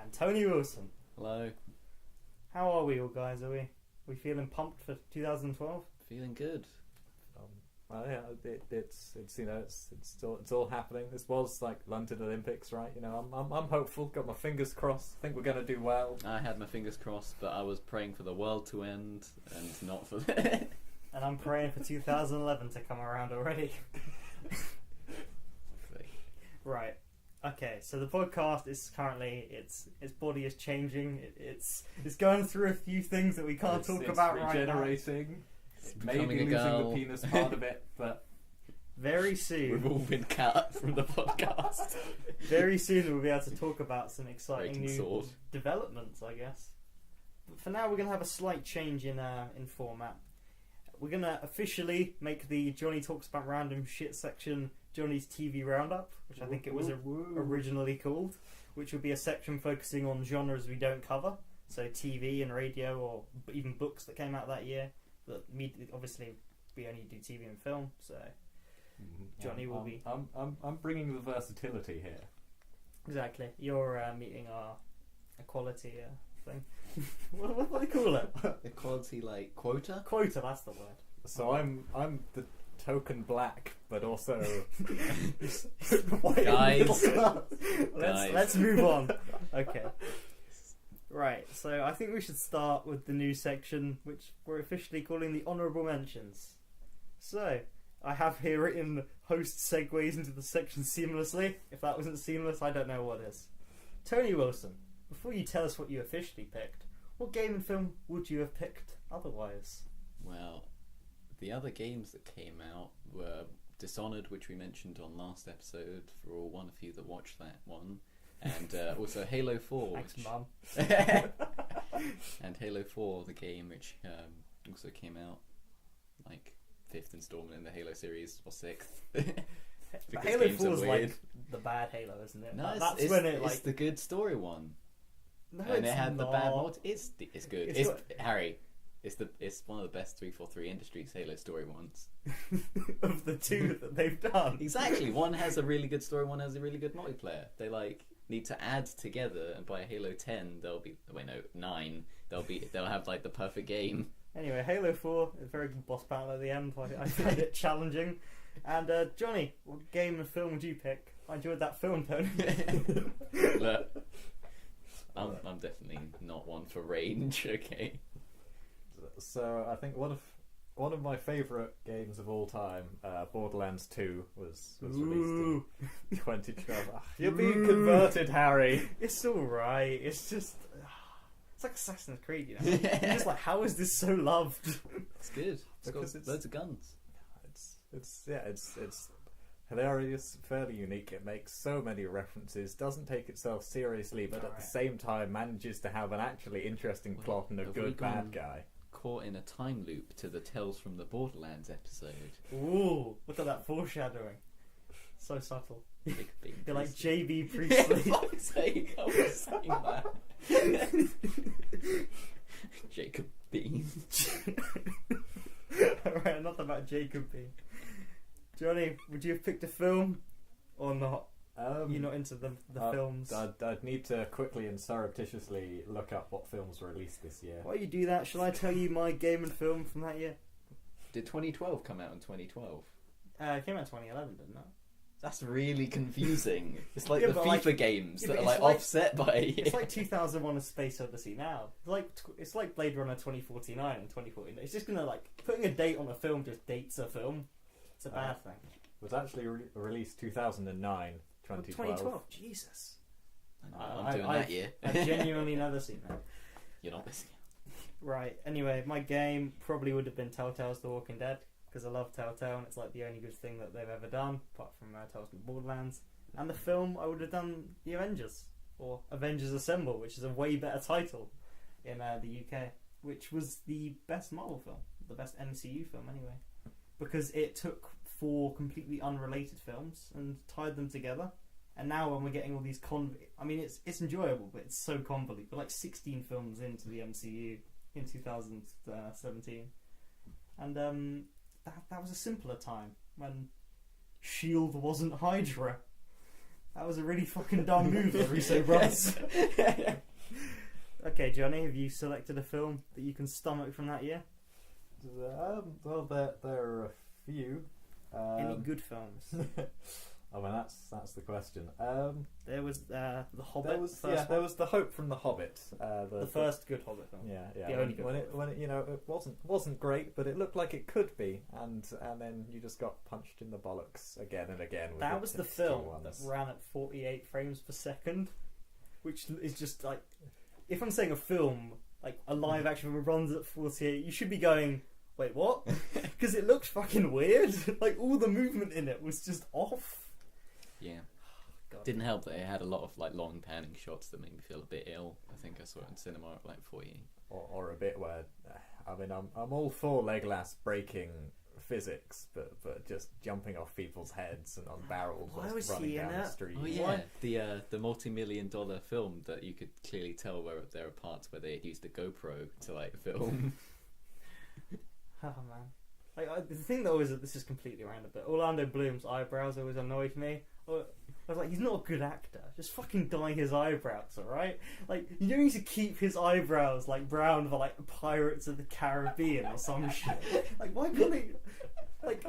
and Tony Wilson. Hello. How are we all, guys? Are we feeling pumped for 2012? Feeling good. Yeah, it's all happening. This was like London Olympics, right? You know, I'm hopeful. Got my fingers crossed. Think we're gonna do well. I had my fingers crossed, but I was praying for the world to end and not for. And I'm praying for 2011 to come around already. Right. Okay. So the podcast is currently its body is changing. It's going through a few things that we can't talk about right now. Regenerating. Maybe losing the penis part of it, but very soon we've all been cut from the podcast. Very soon we'll be able to talk about some exciting new sword developments, I guess. But for now, we're going to have a slight change in format. We're going to officially make the Johnny Talks About Random Shit section Johnny's TV Roundup, which I think it was originally called, which would be a section focusing on genres we don't cover, so TV and radio or even books that came out that year. But obviously, we only do TV and film, so Johnny will be. I'm bringing the versatility here. Exactly, you're meeting our equality thing. what do they call it? Equality, like quota. Quota, that's the word. So I'm the token black, but also white. Guys, let's move on. Okay. Right, so I think we should start with the new section, which we're officially calling the Honourable Mentions. So, I have here written host segues into the section seamlessly. If that wasn't seamless, I don't know what is. Tony Wilson, before you tell us what you officially picked, what game and film would you have picked otherwise? Well, the other games that came out were Dishonored, which we mentioned on last episode, for all one of you that watched that one. And also Halo 4. Thanks, Mum. And Halo 4, the game, which also came out like 5th installment in the Halo series, or 6th. Halo 4 is like the bad Halo, isn't it? No, that's when it's the good story one. No, and it's it had not. the bad mod. It's good. It's Harry. It's one of the best 343 Industries Halo story ones. Of the two that they've done. Exactly. One has a really good story, one has a really good multiplayer. They need to add together, and by Halo 10 they'll have like the perfect game. Anyway, Halo 4, a very good boss battle at the end. I found it challenging. And Johnny, what game and film would you pick? I enjoyed that film, Tony. Look, I'm definitely not one for range. Okay. So I think one of my favourite games of all time, Borderlands 2, was released in 2012. You're being converted, Harry. It's alright. It's just... It's like Assassin's Creed, you know? You're just like, how is this so loved? It's good. It's got loads of guns. It's hilarious, fairly unique. It makes so many references, doesn't take itself seriously, but at the same time manages to have an actually interesting plot and a good bad guy. Caught in a time loop to the Tales from the Borderlands episode. Ooh, look at that foreshadowing. So subtle. You're like JB Priestley. Priestley. For fuck's sake, I was saying that. Jacob Bean. Alright, enough about Jacob Bean. Johnny, would you have picked a film or not? You're not into the films. I'd need to quickly and surreptitiously look up what films were released this year. While you do that, shall I tell you my game and film from that year? Did 2012 come out in 2012? It came out in 2011, didn't it? That's really confusing. It's like Yeah, the but FIFA games that are it's like offset by... It's like 2001: A Space Odyssey now. It's like Blade Runner 2049 and 2049. It's just gonna putting a date on a film just dates a film. It's a bad thing. It was actually released 2009. 2012. Jesus. I'm doing that year. I've genuinely never seen that. You're not missing Right, anyway, my game probably would have been Telltale's The Walking Dead, because I love Telltale and it's like the only good thing that they've ever done, apart from Tales from the Borderlands. And the film, I would have done The Avengers, or Avengers Assemble, which is a way better title in the UK, which was the best Marvel film, the best MCU film anyway, because it took 4 completely unrelated films and tied them together. And now when we're getting all these it's enjoyable, but it's so convoluted. We're like 16 films into the MCU in 2017, and that was a simpler time when S.H.I.E.L.D. wasn't Hydra. That was a really fucking dumb move, the Russo brothers. Okay, Johnny, have you selected a film that you can stomach from that year? Well, there are a few. Any good films? I mean, that's the question. There was The Hobbit. There was The Hope from The Hobbit. The first good Hobbit film. Yeah. The only good when it it wasn't great, but it looked like it could be, and then you just got punched in the bollocks again and again. With That was the obscure film ones. that ran at 48 frames per second, which is just like, if I'm saying a film, like a live action film runs at 48, you should be going, wait, what? Because it looked fucking weird. Like, all the movement in it was just off. Yeah. God. Didn't help that it had a lot of like long panning shots that made me feel a bit ill. I think I saw it in cinema at like 48. Or a bit where, I mean, I'm all for Legolas breaking physics, but just jumping off people's heads and on barrels Why whilst was running he in down the it? street. Oh yeah, Why? the multi-million-dollar film that you could clearly tell where there are parts where they had used a GoPro to like film. Oh man. Like, the thing though is that this is completely random, but Orlando Bloom's eyebrows always annoyed me. I was like, he's not a good actor. Just fucking dye his eyebrows, alright? Like, you don't need to keep his eyebrows like brown for like Pirates of the Caribbean or some shit. Like, why can't he? Like,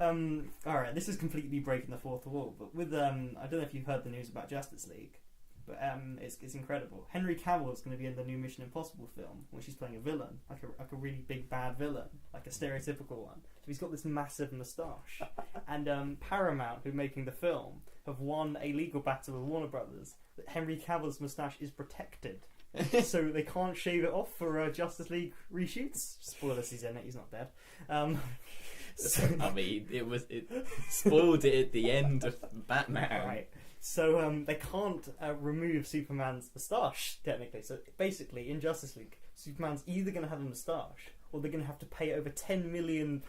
alright, this is completely breaking the fourth wall, but with I don't know if you've heard the news about Justice League, but it's incredible. Henry Cavill is going to be in the new Mission Impossible film, which he's playing a villain, like a really big bad villain, like a stereotypical one. So he's got this massive moustache, and Paramount, who are making the film, have won a legal battle with Warner Brothers that Henry Cavill's moustache is protected, so they can't shave it off for Justice League reshoots. Spoilers, he's in it. He's not dead. So, I mean, it spoiled it at the end of Batman. right. So they can't remove Superman's moustache, technically. So basically, in Justice League, Superman's either going to have a moustache, or they're going to have to pay over £10 million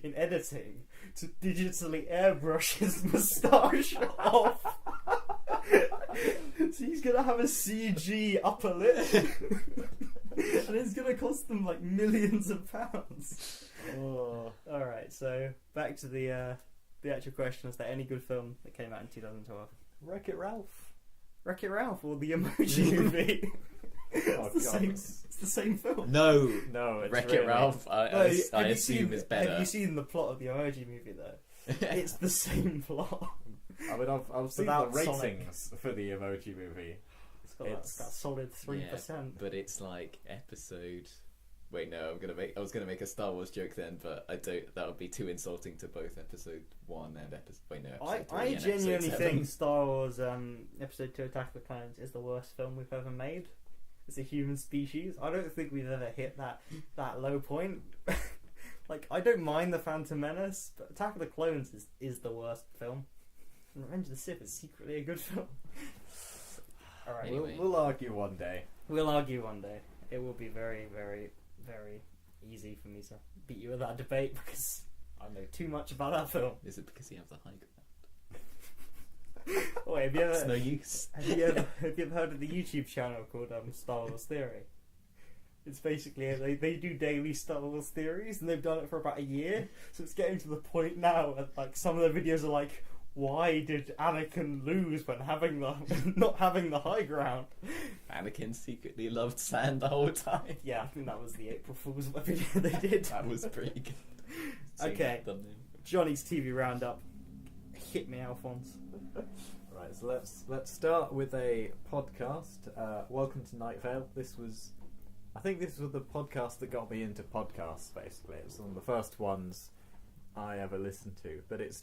in editing to digitally airbrush his moustache off. So he's going to have a CG upper lip. And it's going to cost them like millions of pounds. Oh. Alright, so back to the actual question: is there any good film that came out in 2012? Wreck-It Ralph. Wreck-It Ralph or the Emoji Movie? Oh, God. It's the same film. No, It's Wreck-It really... Ralph. I Have you assume seen- is better. Have you seen the plot of the Emoji Movie though? It's the same plot. I mean, I've seen Without the Sonic. ratings for the Emoji Movie. It's got It's- that solid 3%. But it's like episode. Wait, no, I was gonna make a Star Wars joke then, but I don't. That would be too insulting to both episode 1 and episode. Wait, no. Episode 3 I and episode genuinely 7. think Star Wars Episode 2 Attack of the Clones is the worst film we've ever made. It's a human species. I don't think we've ever hit that low point. Like, I don't mind The Phantom Menace, but Attack of the Clones is the worst film. And Revenge of the Sith is secretly a good film. Alright, Anyway. We'll argue one day. we'll argue one day. It will be very, very, very easy for me to beat you with that debate because I know too much about that film. Is it because you have the high ground? Wait, have you It's ever no use. have you ever heard of the YouTube channel called Star Wars Theory? It's basically they do daily Star Wars theories, and they've done it for about a year. So it's getting to the point now, and like some of the videos are like, why did Anakin lose when not having the high ground? Anakin secretly loved sand the whole time. Yeah, I think that was the April Fool's video they did. That was pretty good. Okay. Thumbnail. Johnny's TV roundup. Hit me, Alphonse. Right, so let's start with a podcast. Welcome to Night Vale. I think this was the podcast that got me into podcasts. Basically, it's one of the first ones I ever listened to. But it's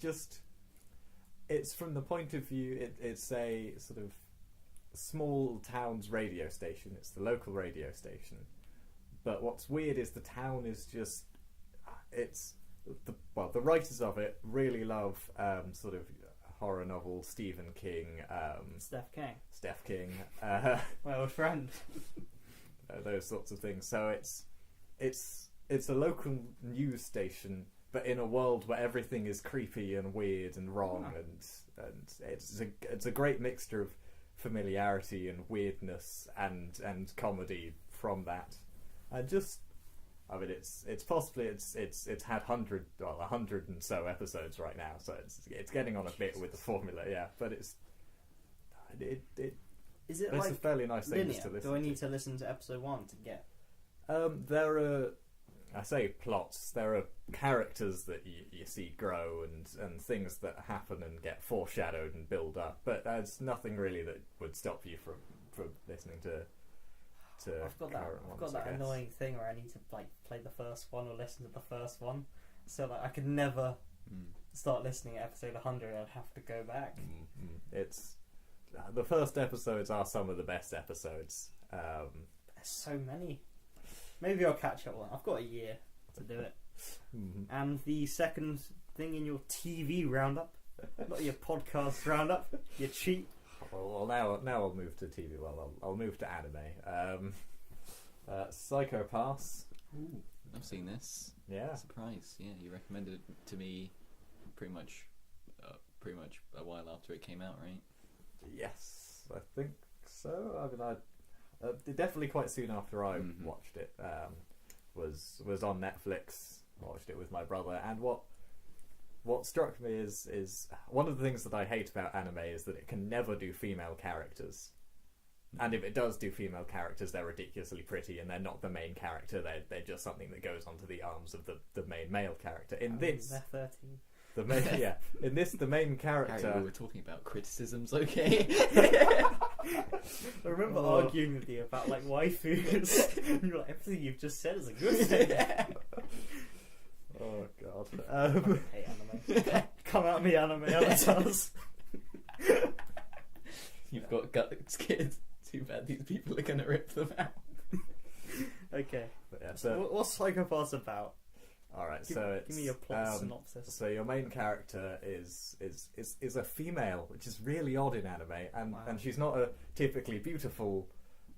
from the point of view. It's a sort of small town's radio station. It's the local radio station. But what's weird is the town is just the writers of it really love sort of horror novel Stephen King, Steph King, my old friend. those sorts of things. So it's a local news station, but in a world where everything is creepy and weird and wrong, and it's a great mixture of familiarity and weirdness and comedy from that, and just I mean, it's possibly it's had 100 and so episodes right now, so it's getting on a bit with the formula, yeah. But Is it it's like a fairly nice thing linear? to listen. Do I need to listen to episode 1 to get? There are, I say plots. There are characters that you see grow and things that happen and get foreshadowed and build up. But there's nothing really that would stop you from listening to. I've got that annoying thing where I need to like play the first one or listen to the first one, so like I could never start listening at episode 100. I'd have to go back. It's the first episodes are some of the best episodes. There's so many. Maybe I'll catch up one. I've got a year to do it. And the second thing in your TV roundup, not your podcast roundup, your cheat. Well, now I'll move to TV. Well, I'll move to anime. Psycho Pass. Ooh, I've seen this. Yeah. Surprise. Yeah, you recommended it to me pretty much a while after it came out, right? Yes, I think so. I mean, definitely quite soon after I watched it. Was on Netflix. Watched it with my brother, and what struck me is one of the things that I hate about anime is that it can never do female characters. And if it does do female characters, they're ridiculously pretty, and they're not the main character. They're just something that goes onto the arms of the main male character. In this, they're 13. the main in this the main character. Harry, we were talking about criticisms, okay? I remember arguing with you about like waifus, and you're like, everything you've just said is a good thing. Oh god. I hate anime. Come at me, anime avatars. You've got guts, kids. Too bad these people are going to rip them out. Okay. But yeah, so What's Psycho Pass about? all right, Give me your plot synopsis. So your main character is a female, which is really odd in anime, and she's not a typically beautiful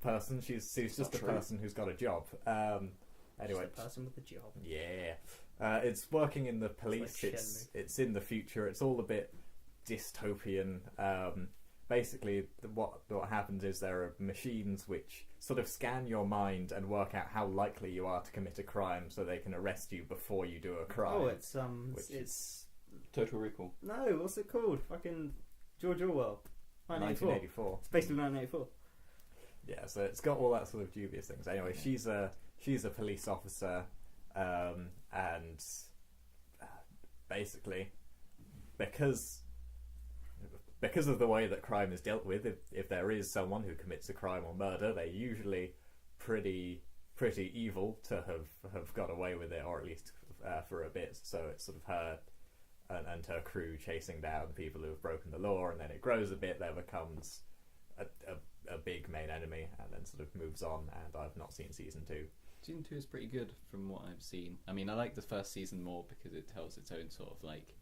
person. She's just a person who's got a job. Anyway, just a person with a job. Yeah, it's working in the police. Like it's in the future. It's all a bit dystopian. Basically, what happens is there are machines which sort of scan your mind and work out how likely you are to commit a crime, so they can arrest you before you do a crime. Oh, it's Total Recall. No, what's it called? Fucking George Orwell. 1984. It's basically 1984. Yeah, so it's got all that sort of dubious things. Anyway, she's a police officer, and basically because of the way that crime is dealt with, if there is someone who commits a crime or murder, they're usually pretty evil to have got away with it, or at least for a bit. So it's sort of her and her crew chasing down people who have broken the law, and then it grows a bit. There becomes a big main enemy, and then sort of moves on. And I've not seen season 2. Season 2 is pretty good from what I've seen. I mean, I like the first season more because it tells its own sort of like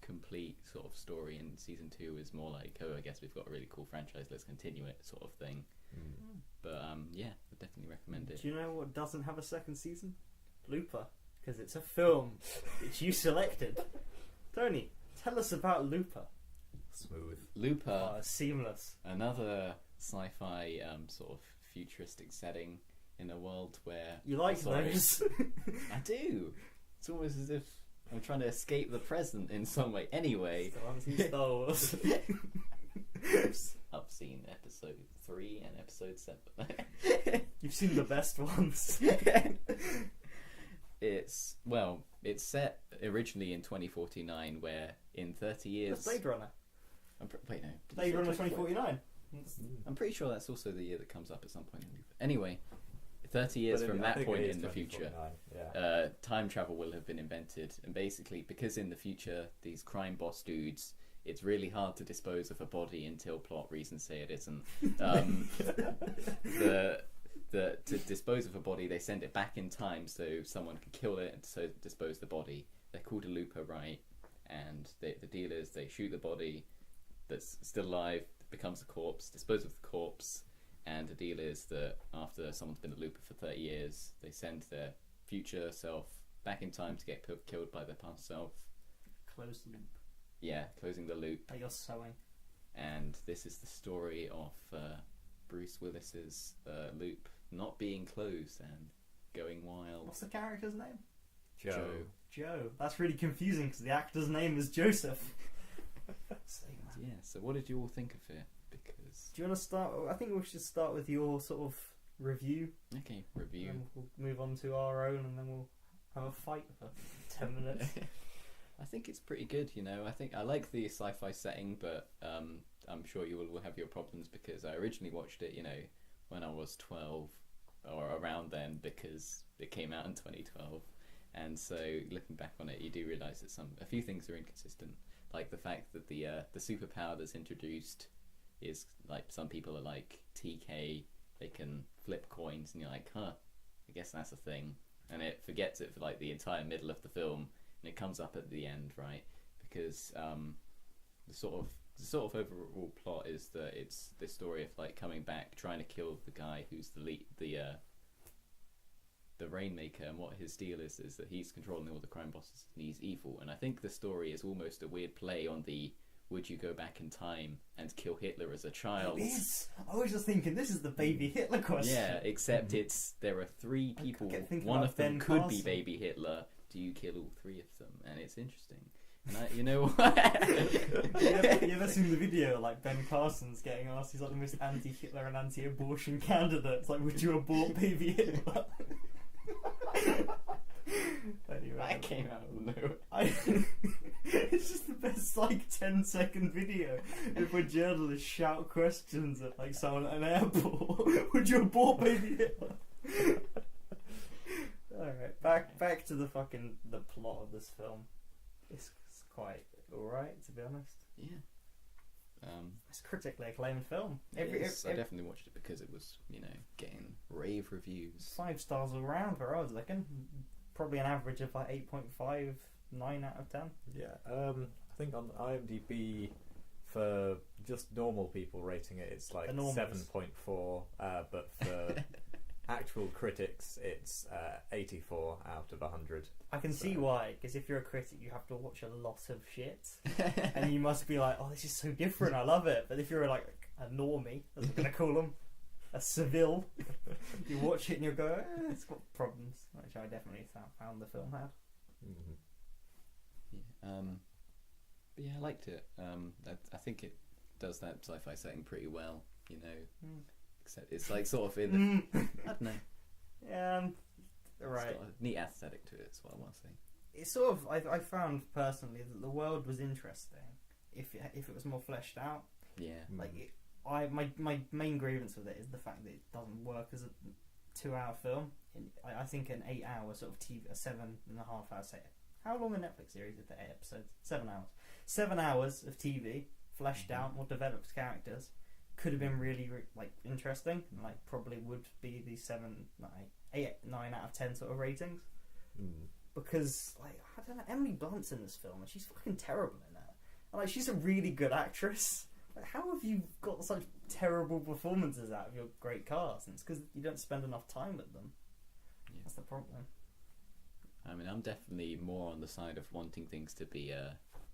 complete sort of story, and season 2 is more like, oh, I guess we've got a really cool franchise, let's continue it sort of thing. But yeah, I definitely recommend it. Do you know what doesn't have a second season? Looper, because it's a film which you selected. Tony, tell us about Looper. Smooth. Looper, seamless. Another sci-fi sort of futuristic setting in a world where you like those. I do. It's almost as if I'm trying to escape the present in some way. Anyway, Still haven't seen Star Wars. I've seen episode 3 and episode 7. You've seen the best ones. It's set originally in 2049, where in 30 years. That's Blade Runner. Wait, no. Blade Runner 2049. I'm pretty sure that's also the year that comes up at some point. Anyway, 30 years from that point in the future, time travel will have been invented, and basically, because in the future these crime boss dudes, it's really hard to dispose of a body until plot reasons say it isn't. To dispose of a body, they send it back in time so someone can kill it and so dispose the body. They're called a looper, right? And the deal is they shoot the body that's still alive, becomes a corpse, dispose of the corpse. And the deal is that after someone's been a looper for 30 years, they send their future self back in time to get killed by their past self. Close the loop. Yeah, closing the loop. Like you're sewing. And this is the story of Bruce Willis's loop not being closed and going wild. What's the character's name? Joe. Joe. That's really confusing because the actor's name is Joseph. Yeah, so what did you all think of it? Because... Do you want to start? I think we should start with your sort of review. Okay, review. And we'll move on to our own, and then we'll have a fight for 10 minutes. I think it's pretty good, you know. I think I like the sci-fi setting, but I'm sure you will have your problems because I originally watched it, you know, when I was 12 or around then because it came out in 2012. And so looking back on it, you do realise that a few things are inconsistent, like the fact that the superpower that's introduced is like some people are like TK, they can flip coins, and you're like, huh, I guess that's a thing, and it forgets it for like the entire middle of the film, and it comes up at the end, right? Because the sort of overall plot is that it's this story of like coming back, trying to kill the guy who's the Rainmaker, and what his deal is that he's controlling all the crime bosses and he's evil. And I think the story is almost a weird play on the would you go back in time and kill Hitler as a child? It is. I was just thinking this is the baby Hitler question. Yeah, except there are three people. One of them could be baby Hitler. Do you kill all three of them? And it's interesting. And you know what? you ever seen the video like Ben Carson's getting asked? He's like the most anti-Hitler and anti-abortion candidate. It's like, would you abort baby Hitler? Anyway, that came out of nowhere. It's just the best like 10-second video if a journalist shout questions at like someone at an airport. Would you abort baby Hitler? Alright, back to the plot of this film. It's quite alright, to be honest. Yeah. It's a critically acclaimed film. I definitely watched it because it was, you know, getting rave reviews. 5 stars all round where I was looking. Probably an average of like 8.5, 9 out of 10. Yeah, I think on IMDb for just normal people rating it, it's like 7.4, but for actual critics, it's 84 out of 100. I can see why, because if you're a critic, you have to watch a lot of shit, and you must be like, "Oh, this is so different. I love it." But if you're like a normie, as we're gonna call them, a Seville, you watch it and you go, "It's got problems," which I definitely found the film had. Mm-hmm. Yeah, but yeah, I liked it. I think it does that sci-fi setting pretty well, you know. Except it's like sort of in the, I don't know. Yeah, right. It's got a neat aesthetic to it. That's what I want to say. It's sort of I found personally that the world was interesting if it was more fleshed out. Yeah. Like my main grievance with it is the fact that it doesn't work as a 2-hour film. I think an 8-hour sort of TV, a 7.5 hour set. How long a Netflix series is the 8 episodes? 7 hours. 7 hours of TV fleshed out, more developed characters. Could have been really like interesting, and like probably would be the 8, 9 out of 10 sort of ratings. Because like I don't know, Emily Blunt's in this film and she's fucking terrible in it. And like she's a really good actress. Like, how have you got such terrible performances out of your great cast? And it's because you don't spend enough time with them. Yeah. That's the problem. I mean, I'm definitely more on the side of wanting things to be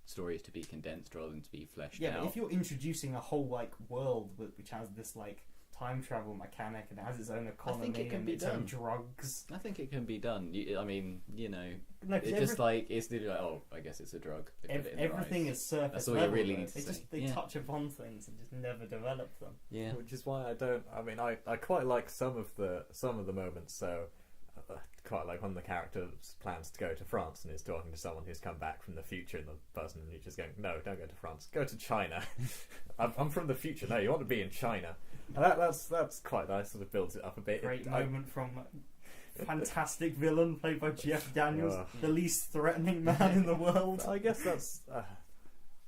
stories to be condensed rather than to be fleshed out. Yeah, but if you're introducing a whole like world which has this like time travel mechanic and it has its own economy and its own drugs, I think it can be done. I mean, you know, it's just like it's literally like, oh, I guess it's a drug. Everything is surface That's all level. you really need to say. They touch upon things and just never develop them. Yeah, which is why I quite like some of the moments. So quite like when the character plans to go to France and is talking to someone who's come back from the future, and the person in the future is going, "No, don't go to France, go to China." I'm from the future. No, you want to be in China. And that's quite nice. Sort of builds it up a bit. Great moment from fantastic villain played by Jeff Daniels, the least threatening man in the world. I guess that's.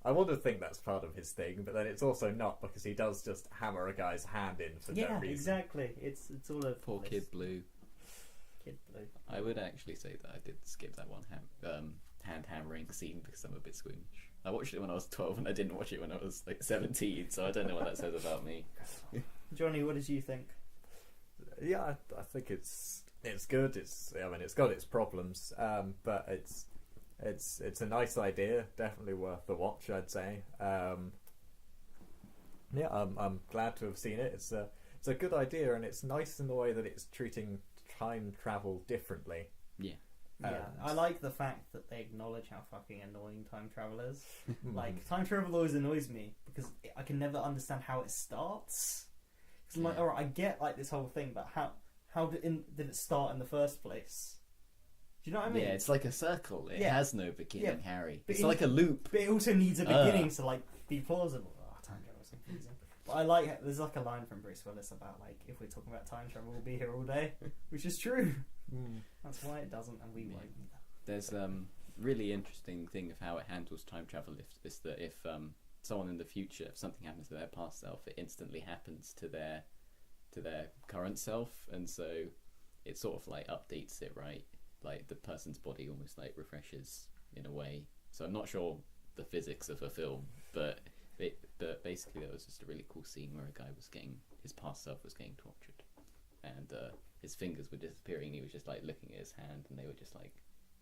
I want to think that's part of his thing, but then it's also not, because he does just hammer a guy's hand in for no reason. Yeah, exactly. It's all a poor Kid Blue. Kid Blue. I would actually say that I did skip that one hand hammering scene because I'm a bit squeamish. I watched it when I was 12 and I didn't watch it when I was like 17, so I don't know what that says about me. Johnny, what did you think? Yeah, I think it's good. It's got its problems, but it's a nice idea. Definitely worth the watch, I'd say. I'm glad to have seen it. It's a good idea, and it's nice in the way that it's treating time travel differently. Yeah. Yeah, I like the fact that they acknowledge how fucking annoying time travel is. Like, time travel always annoys me because I can never understand how it starts. Because I'm like, alright, I get like this whole thing, but how did it start in the first place? Do you know what I mean? Yeah, it's like a circle. It has no beginning, Harry. It's like a loop. But it also needs a beginning to like be plausible. Oh, time travel is confusing. But I like, there's like a line from Bruce Willis about like, if we're talking about time travel, we'll be here all day, which is true. That's why it doesn't, and we won't. There's really interesting thing of how it handles time travel. Is that if someone in the future, if something happens to their past self, it instantly happens to their current self, and so it sort of like updates it, right? Like the person's body almost like refreshes in a way. So I'm not sure the physics of a film, but basically there was just a really cool scene where a guy was getting, his past self was getting tortured, and his fingers were disappearing, and he was just like looking at his hand, and they were just like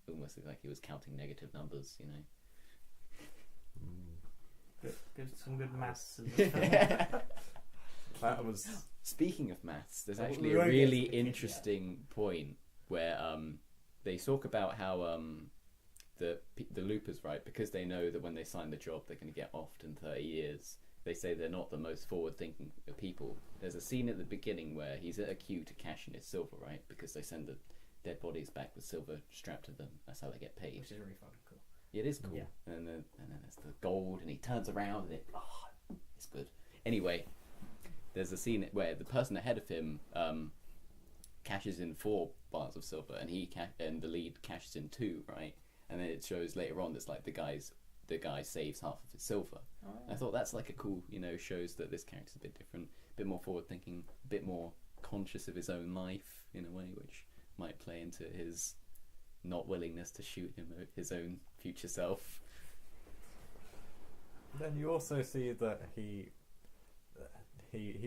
almost like he was counting negative numbers, you know. Some good maths in this film. That was. Speaking of maths, there's We actually a won't get really to the kid interesting point where they talk about how the loopers, right, because they know that when they sign the job they're going to get offed in 30 years. They say they're not the most forward-thinking people. There's a scene at the beginning where he's at a queue to cash in his silver, right, because they send the dead bodies back with silver strapped to them. That's how they get paid. Which is really fucking cool. Yeah, it is cool. Yeah. And then there's the gold, and he turns around, and it's good. Anyway, there's a scene where the person ahead of him cashes in 4 bars of silver, and and the lead cashes in 2, right? And then it shows later on that's like the guy saves half of his silver. Oh, yeah. I thought that's like a cool, shows that this character's a bit different, a bit more forward thinking, a bit more conscious of his own life in a way, which might play into his not willingness to shoot his own future self. Then you also see that he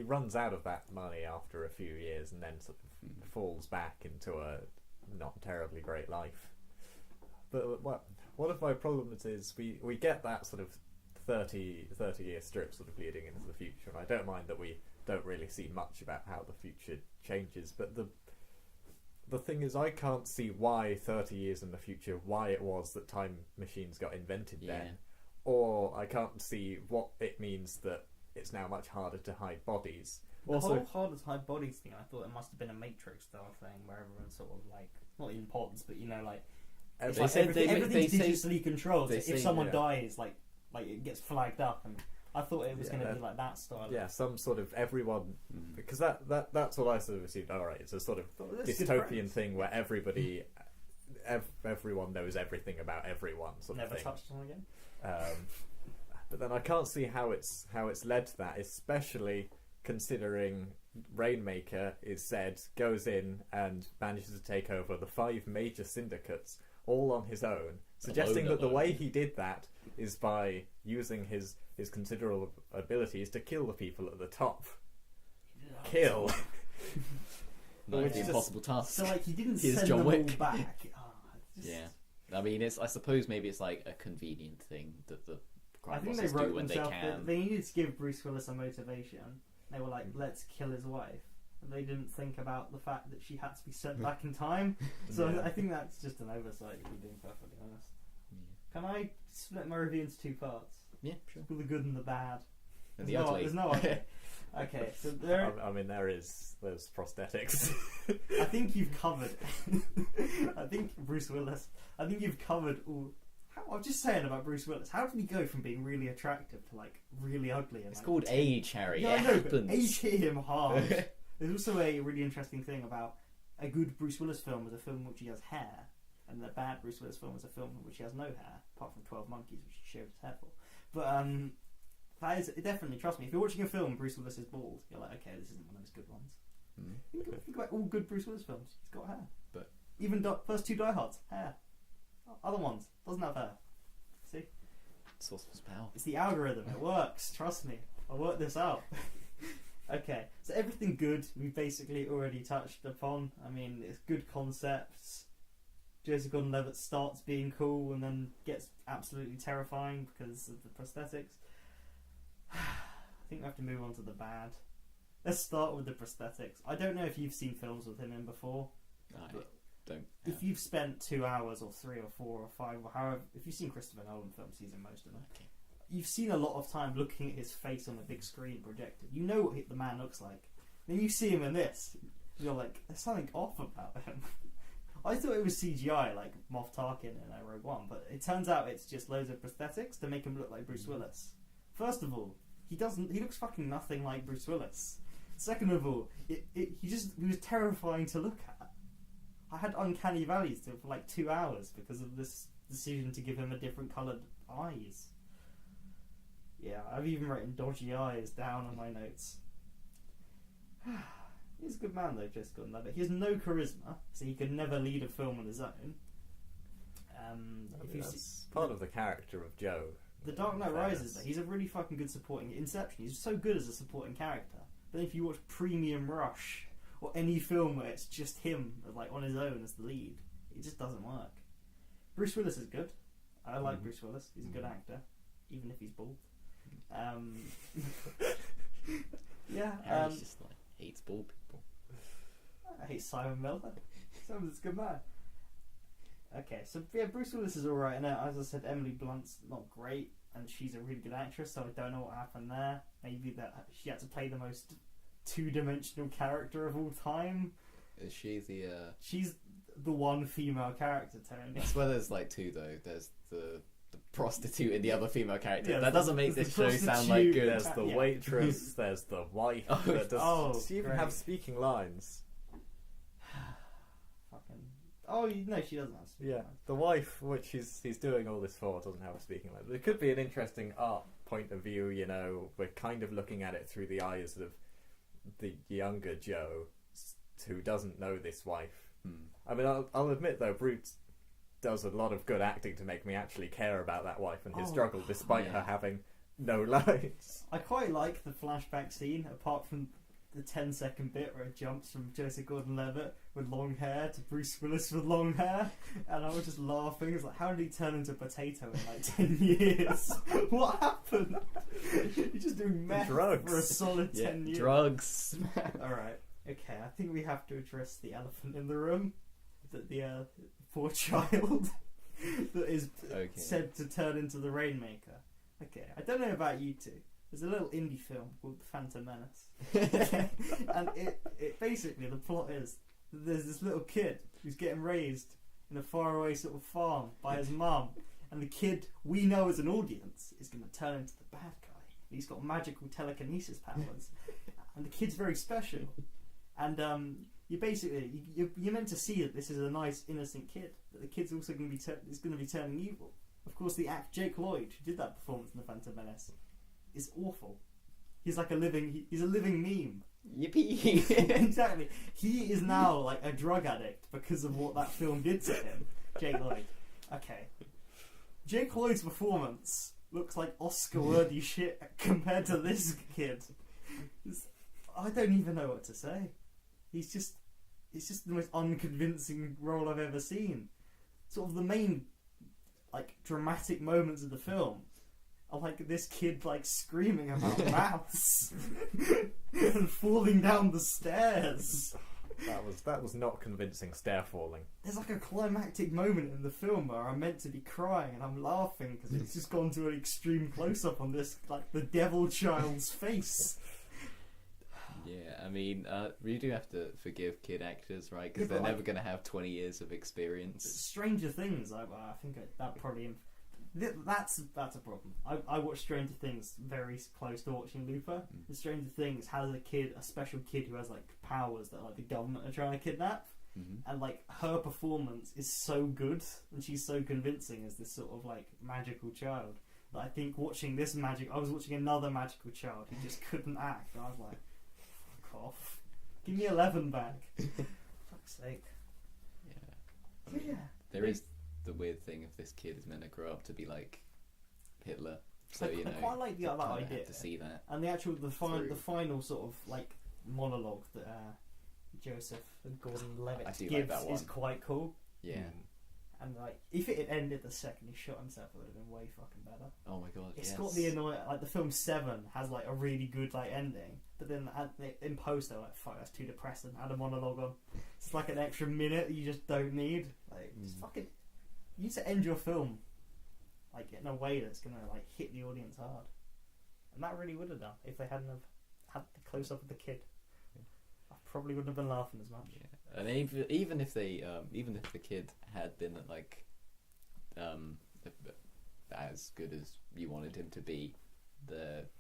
runs out of that money after a few years, and then sort of falls back into a not terribly great life. But one of my problems is we get that sort of 30 year strip sort of leading into the future, and I don't mind that we don't really see much about how the future changes, but the thing is, I can't see why 30 years in the future, why it was that time machines got invented then, or I can't see what it means that it's now much harder to hide bodies. The Also, whole harder to hide bodies thing, I thought it must have been a Matrix style thing where everyone's sort of like, not in pods, but like, it's like everything's digitally controlled. So if someone dies, like it gets flagged up, and I thought it was going to be like that style. Yeah, some sort of everyone, because that's what I sort of assumed. All right, it's a sort of dystopian thing where everyone knows everything about everyone. Never touched on again. But then I can't see how it's led to that, especially considering Rainmaker goes in and manages to take over the 5 major syndicates all on his own, suggesting that the way he did that is by using his considerable abilities to kill the people at the top. Kill. Not the impossible task. So like he didn't Here's send John them Wick. all back. Yeah, I mean, I suppose maybe it's like a convenient thing that the I crime think they bosses wrote do when they themselves. can. They needed to give Bruce Willis a motivation. They were like, "Let's kill his wife." And they didn't think about the fact that she had to be sent back in time. So I think that's just an oversight, if we're being perfectly honest. Yeah. Can I split my review into 2 parts? Yeah, sure. With the good and the bad. And the ugly. There's no ugly. Okay, so there's prosthetics. I think you've covered. I think Bruce Willis. I think you've covered all. I'm just saying about Bruce Willis. How did he go from being really attractive to like really ugly? It's called age, Harry. Yeah, it I know, happens. but age hit him hard. There's also a really interesting thing about a good Bruce Willis film is a film in which he has hair, and a bad Bruce Willis film is a film in which he has no hair, apart from 12 Monkeys, which he shaved his hair for. But that is definitely, trust me, if you're watching a film Bruce Willis is bald, you're like, okay, this isn't one of his good ones. Think about all good Bruce Willis films. He's got hair. But even first 2 Die Hards, hair. Other ones doesn't have hair. See, source of power. it's the algorithm. It works. Trust me. I worked this out. Okay, so everything good we've basically already touched upon. I mean, it's good concepts. Joseph Gordon-Levitt starts being cool and then gets absolutely terrifying because of the prosthetics. I think we have to move on to the bad. Let's start with the prosthetics. I don't know if you've seen films with him in before. I don't. If you've spent 2 hours or 3 or 4 or 5 or however, if you've seen Christopher Nolan films, he's in most of them. Okay. You've seen a lot of time looking at his face on a big screen projected. You know what the man looks like. Then you see him in this, you're like, there's something off about him. I thought it was CGI, like Moff Tarkin in Rogue One, but it turns out it's just loads of prosthetics to make him look like Bruce Willis. First of all, he looks fucking nothing like Bruce Willis. Second of all, he was terrifying to look at. I had uncanny valleys for like 2 hours because of this decision to give him a different coloured eyes. Yeah, I've even written dodgy eyes down on my notes. He's a good man though, Joseph Gordon-Levitt. He has no charisma, so he could never lead a film on his own. That's part of the character of Joe. The Dark Knight Rises, he's a really fucking good supporting. Inception, he's so good as a supporting character. But if you watch Premium Rush or any film where it's just him, like on his own as the lead, it just doesn't work. Bruce Willis is good. I like Bruce Willis. He's a good actor, even if he's bald. Yeah. Harry's just like hates bald people. I hate Simon Miller. Simon's a good man. Okay, so yeah, Bruce Willis is alright, and as I said, Emily Blunt's not great, and she's a really good actress, so I don't know what happened there. Maybe that she had to play the most two-dimensional character of all time. Is she the... She's the one female character, Tony. I swear there's like two, though. There's the prostitute and the other female character. Yeah, that doesn't make this show sound like good. There's the waitress, there's the wife. Does she even great. have speaking lines? Fucking... Oh, no, she doesn't have speaking lines. The wife, which he's doing all this for, doesn't have a speaking line. It could be an interesting art point of view, you know. We're kind of looking at it through the eyes of the younger Joe, who doesn't know this wife. I mean, I'll admit, though, Bruce does a lot of good acting to make me actually care about that wife and his struggle, despite her having no lines. I quite like the flashback scene, apart from the 10-second bit where it jumps from Joseph Gordon-Levitt with long hair to Bruce Willis with long hair, and I was just laughing. It's like, how did he turn into a potato in like 10 years? What happened? He's just doing meth Drugs. for a solid 10 years. Drugs. Alright, okay, I think we have to address the elephant in the room. That the poor child that is said to turn into the Rainmaker. Okay, I don't know about you two. There's a little indie film called The Phantom Menace. And it basically, the plot is that there's this little kid who's getting raised in a faraway sort of farm by his mum, and the kid, we know as an audience, is going to turn into the bad guy. He's got magical telekinesis powers, and the kid's very special. And you're meant to see that this is a nice innocent kid, but the kid's also going to be turning evil. Of course, the actor Jake Lloyd, who did that performance in The Phantom Menace, is awful. He's like a living meme. Yippee! Exactly. He is now like a drug addict because of what that film did to him. Jake Lloyd. Okay. Jake Lloyd's performance looks like Oscar-worthy shit compared to this kid. I don't even know what to say. It's just the most unconvincing role I've ever seen. Sort of the main, like, dramatic moments of the film are like this kid like screaming about mouse and falling down the stairs. That was not convincing stair falling. There's like a climactic moment in the film where I'm meant to be crying and I'm laughing because it's just gone to an extreme close up on this, like, the devil child's face. Yeah, I mean, we do have to forgive kid actors, right? Because they're never going to have 20 years of experience. Stranger Things, I think that probably... That's a problem. I watched Stranger Things very close to watching Looper. And Stranger Things has a special kid who has, like, powers that, like, the government are trying to kidnap. And, like, her performance is so good and she's so convincing as this sort of, like, magical child that I think watching this I was watching another magical child who just couldn't act, and I was like, off. Give me 11 back. Fuck's sake. Yeah. There is the weird thing if this kid is meant to grow up to be like Hitler. So I quite like that idea. Have to see that. And the final sort of like monologue that Joseph and Gordon-Levitt gives like is quite cool. Yeah. And like, if it had ended the second he shot himself, it would have been way fucking better. Oh my god! It's got the annoying, like the film Seven has like a really good like ending, but then in post they're like, fuck, that's too depressing. Add a monologue on. It's It's like an extra minute you just don't need. Like, just fucking... You need to end your film, like, in a way that's gonna, like, hit the audience hard. And that really would have done if they hadn't have had the close-up of the kid. I probably wouldn't have been laughing as much. Yeah. And even if the kid had been, like, as good as you wanted him to be,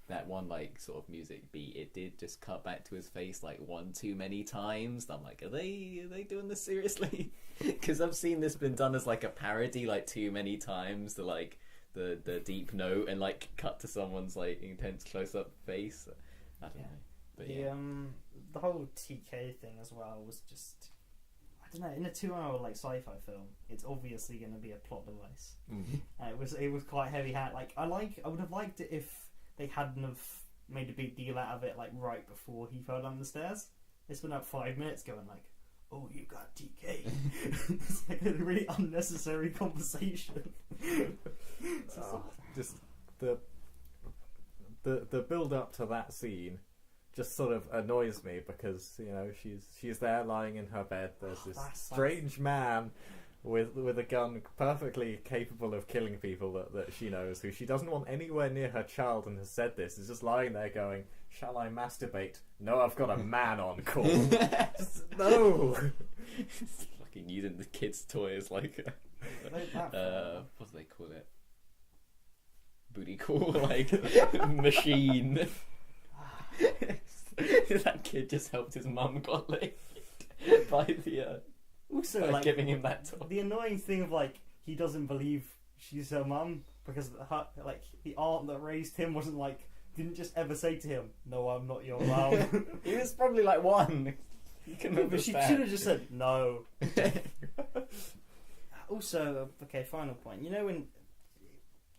that one, like, sort of music beat, it did just cut back to his face like one too many times. I'm like, are they doing this seriously? Because I've seen this been done as like a parody like too many times, the deep note and like cut to someone's like intense close up face. I don't know. But yeah. The whole TK thing as well was just, I don't know, in a 2-hour like sci-fi film, it's obviously going to be a plot device. It was quite heavy hand. Like I would have liked it if they hadn't have made a big deal out of it like right before he fell down the stairs. They spent about 5 minutes going like, "Oh, you got TK." It's like a really unnecessary conversation. Just the build up to that scene just sort of annoys me because, you know, she's there lying in her bed. There's this strange man with a gun perfectly capable of killing people that she knows, who she doesn't want anywhere near her child, and has said this, is just lying there going, "Shall I masturbate? No, I've got a man on call." No! Fucking using the kids' toys like what do they call it? Booty call, like machine. That kid just helped his mum got laid by the also by like giving him that toy. The annoying thing of like he doesn't believe she's her mum because like the aunt that raised him didn't just ever say to him, "No, I'm not your mum." He was probably like one. But she should have just said no. Also, okay, final point. You know, when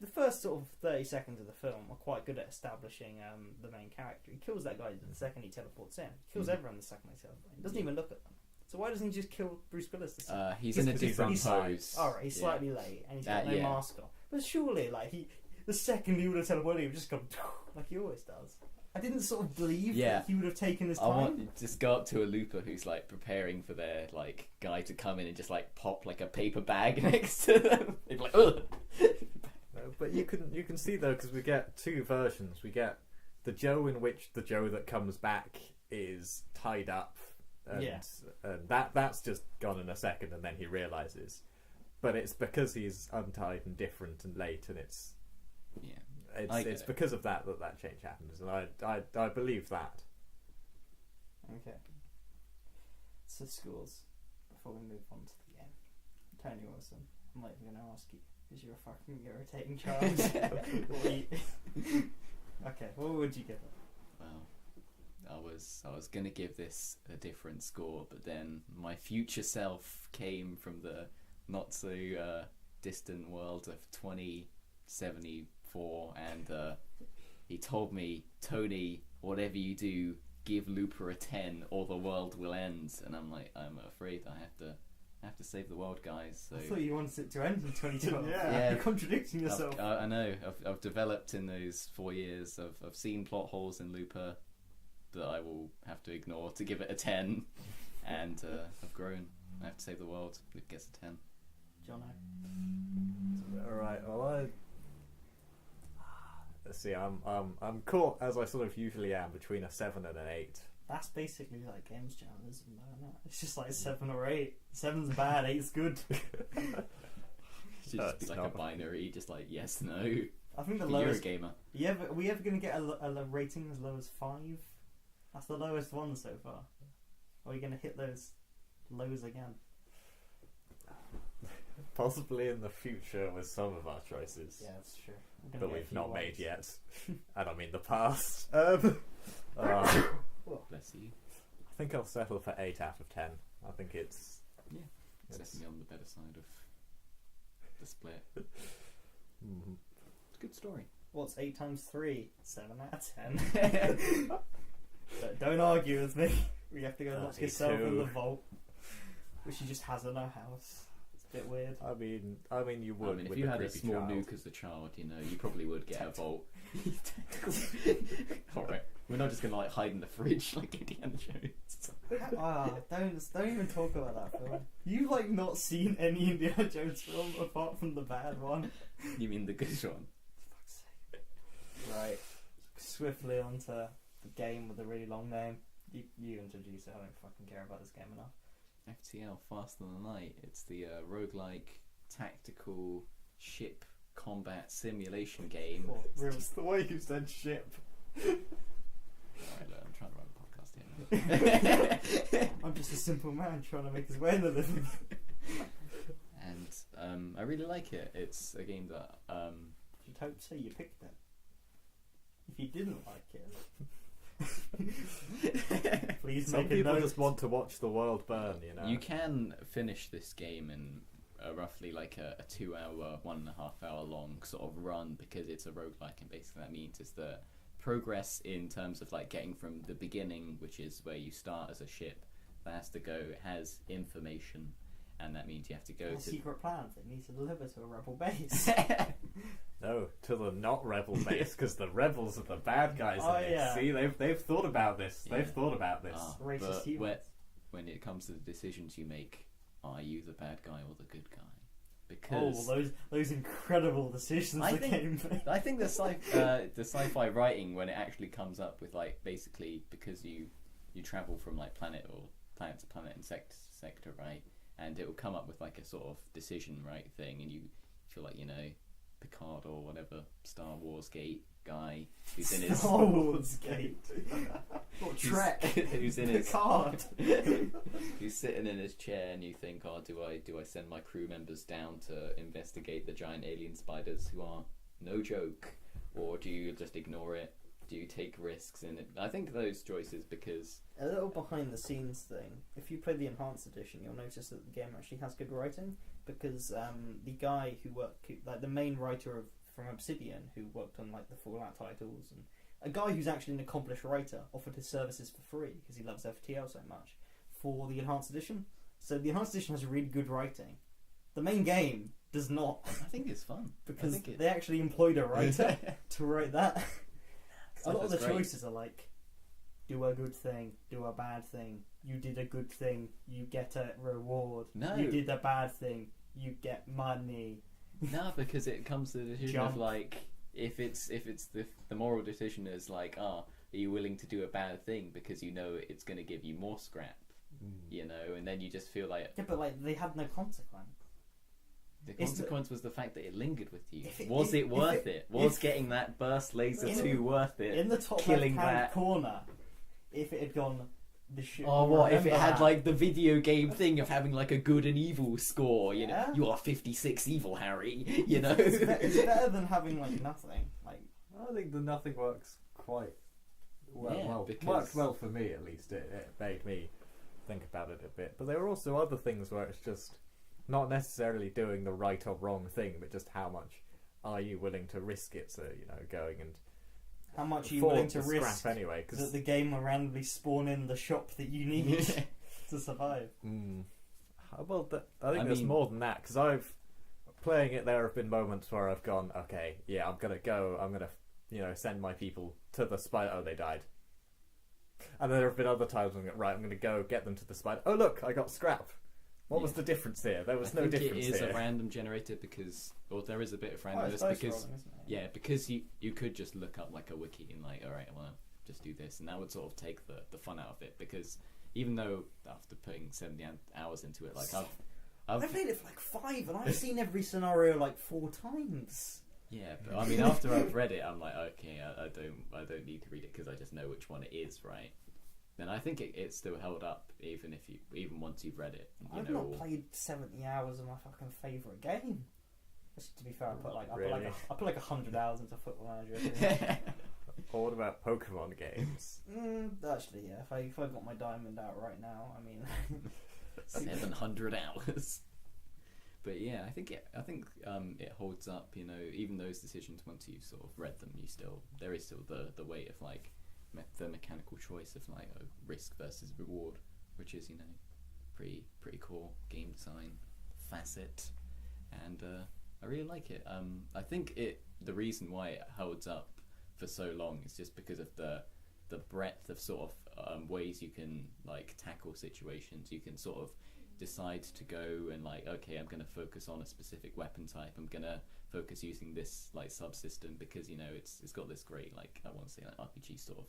the first sort of 30 seconds of the film are quite good at establishing the main character. He kills that guy the second he teleports in. He kills everyone the second they teleport in. He doesn't even look at them. So why doesn't he just kill Bruce Willis the second? He's in a different pose. Alright, he's slightly late and he's got no mask on. But surely, like, the second he would have teleported, he would just go like he always does. I didn't sort of believe that he would have taken his time. I want to just go up to a looper who's like preparing for their like guy to come in and just like pop like a paper bag next to them. They'd be like, ugh. But you can see though, because we get two versions. We get the Joe in which the Joe that comes back is tied up, and that's just gone in a second, and then he realizes. But it's because he's untied and different and late, and it's because of that change happens, and I believe that. Okay. So scores before we move on to the game. Tony Wilson, I'm not even going to ask you because you're a fucking irritating child. Okay, what would you give it? Well, I was gonna give this a different score, but then my future self came from the not so distant world of 2074, and he told me, "Tony, whatever you do, give Looper a 10 or the world will end." And I'm like, I'm afraid I have to save the world, guys. So I thought you wanted it to end in 2012. Yeah. You're contradicting yourself. I know. I've developed in those 4 years. I've seen plot holes in Looper that I will have to ignore to give it a 10, and I've grown. I have to save the world. It gets a 10. Jono. All right. Well, let's see. I'm caught, as I sort of usually am, between a 7 and an 8. That's basically like games journalism, though, isn't it? It's just like 7 or 8. 7's bad, 8's good. It's just like a binary, just like yes, no. I think the lowest. You're a gamer. Are we ever going to get a rating as low as 5? That's the lowest one so far. Or are you going to hit those lows again? Possibly in the future with some of our choices. Yeah, that's true. But we've not made yet. And I mean the past. Bless you. I think I'll settle for 8 out of 10. I think it's definitely on the better side of the split. It's a good story. What's 8 times 3? 7 out of 10. Don't argue with me. We have to go lock yourself in the vault, which she just has in her house. It's bit weird. I mean, you would. I mean, if with you a had a creepy small child. nuke as a child, you know, you probably would get a vault. Alright, we're not just gonna like hide in the fridge like Indiana Jones. Don't even talk about that film. You've like not seen any Indiana Jones film apart from the bad one. You mean the good one? Fuck's sake. Right. Swiftly onto the game with a really long name. You introduce it. I don't fucking care about this game enough. FTL, Faster Than Light. It's the roguelike tactical ship combat simulation game. Oh, real. Just the way you said ship. Alright, look, I'm trying to run a podcast here. I'm just a simple man trying to make his way in the living. And I really like it. It's a game that You'd hope so. You picked it. If you didn't like it, please Some make a people note. just want to watch the world burn, you know. you can finish this game in roughly like a 2 hour, 1.5 hour long sort of run, because it's a roguelike, and basically that means is the progress in terms of like getting from the beginning, which is where you start as a ship, that has to go, it has information, and that means you have to go A to secret plan that needs to deliver to a rebel base. No, to the not rebel base, because the rebels are the bad guys Oh, in this. yeah. See, they've thought about this. Yeah. They've thought about this. Racist but humans. when it comes to the decisions you make, are you the bad guy or the good guy? Oh, Because those incredible decisions I the think- game made. I think the sci-fi writing, when it actually comes up with like basically because you travel from like planet to planet and sector, right, and it will come up with like a sort of decision right thing, and you feel like, you know, Picard or whatever Star Wars Gate guy who's in his Star Wars Gate. Or Trek. who's in his Picard. who's sitting in his chair, and you think, oh, do I send my crew members down to investigate the giant alien spiders who are no joke, or do you just ignore it? Do you take risks in it? I think those choices, because A little behind the scenes thing. If you play the enhanced edition, you'll notice that the game actually has good writing, because the guy who worked, like the main writer from Obsidian, who worked on like the Fallout titles, and a guy who's actually an accomplished writer, offered his services for free because he loves FTL so much for the enhanced edition. So the enhanced edition has really good writing. The main game does not, I think it's fun. because they actually employed a writer to write that. A lot of the That's great. choices are like, do a good thing, do a bad thing. You did a good thing, you get a reward. No. You did a bad thing, you get money. No, because it comes to the decision Jump. of like, if it's the moral decision is like, are you willing to do a bad thing because you know it's going to give you more scrap, you know, and then you just feel like Yeah, but like they had no consequence. the It's consequence was the fact that it lingered with you. If it- Was if- it worth if- it? Was if- getting that burst laser in- 2 worth it? In the top killing left-hand that. corner, if it had gone, the ship. Oh, will what if it remember had that. like the video game thing of having like a good and evil score? You know, Yeah. you are 56 evil, Harry. You know, It's better than having like nothing. Like I think the nothing works quite well. Yeah, well because- worked well for me, at least. It made me think about it a bit. But there are also other things where it's just not necessarily doing the right or wrong thing, but just how much are you willing to risk it? So, you know, going and how much are you for willing to the risk scrap anyway? that Because the game will randomly spawn in the shop that you need to survive. well, I think I there's mean- more than that. Because I've playing it, there have been moments where I've gone, okay, yeah, I'm gonna you know, send my people to the spider. Oh, they died. And there have been other times when I'm right, I'm gonna go get them to the spider. Oh, look, I got scrap. What was Yeah. the difference here? There was I no think difference it is here. a random generator because, or there is a bit of Oh, it's randomness dice because, rolling, isn't it? yeah, because you could just look up like a wiki and like, all right, I want to just do this, and that would sort of take the fun out of it, because even though after putting 70 hours into it, like I played it for like 5 and I've seen every scenario like 4 times. yeah, but I mean after I've read it, I'm like, okay, I don't need to read it because I just know which one it is, right? Then I think it's still held up even once you've read it. You I've know, not played 70 hours of my fucking favourite game. Just to be fair, I Really? put like 100 hours into Football Manager. I think. Or what about Pokemon games? Actually, yeah. If I got my diamond out right now, I mean, 700 hours. But yeah, I think it holds up. You know, even those decisions, once you've sort of read them, there is still the weight of like the mechanical choice of like risk versus reward, which is, you know, pretty cool game design, facet, and I really like it. I think the reason why it holds up for so long is just because of the breadth of sort of ways you can like tackle situations. You can sort of decide to go and like, okay, I'm going to focus on a specific weapon type. I'm going to focus using this like subsystem because it's got this great like I want to say like RPG sort of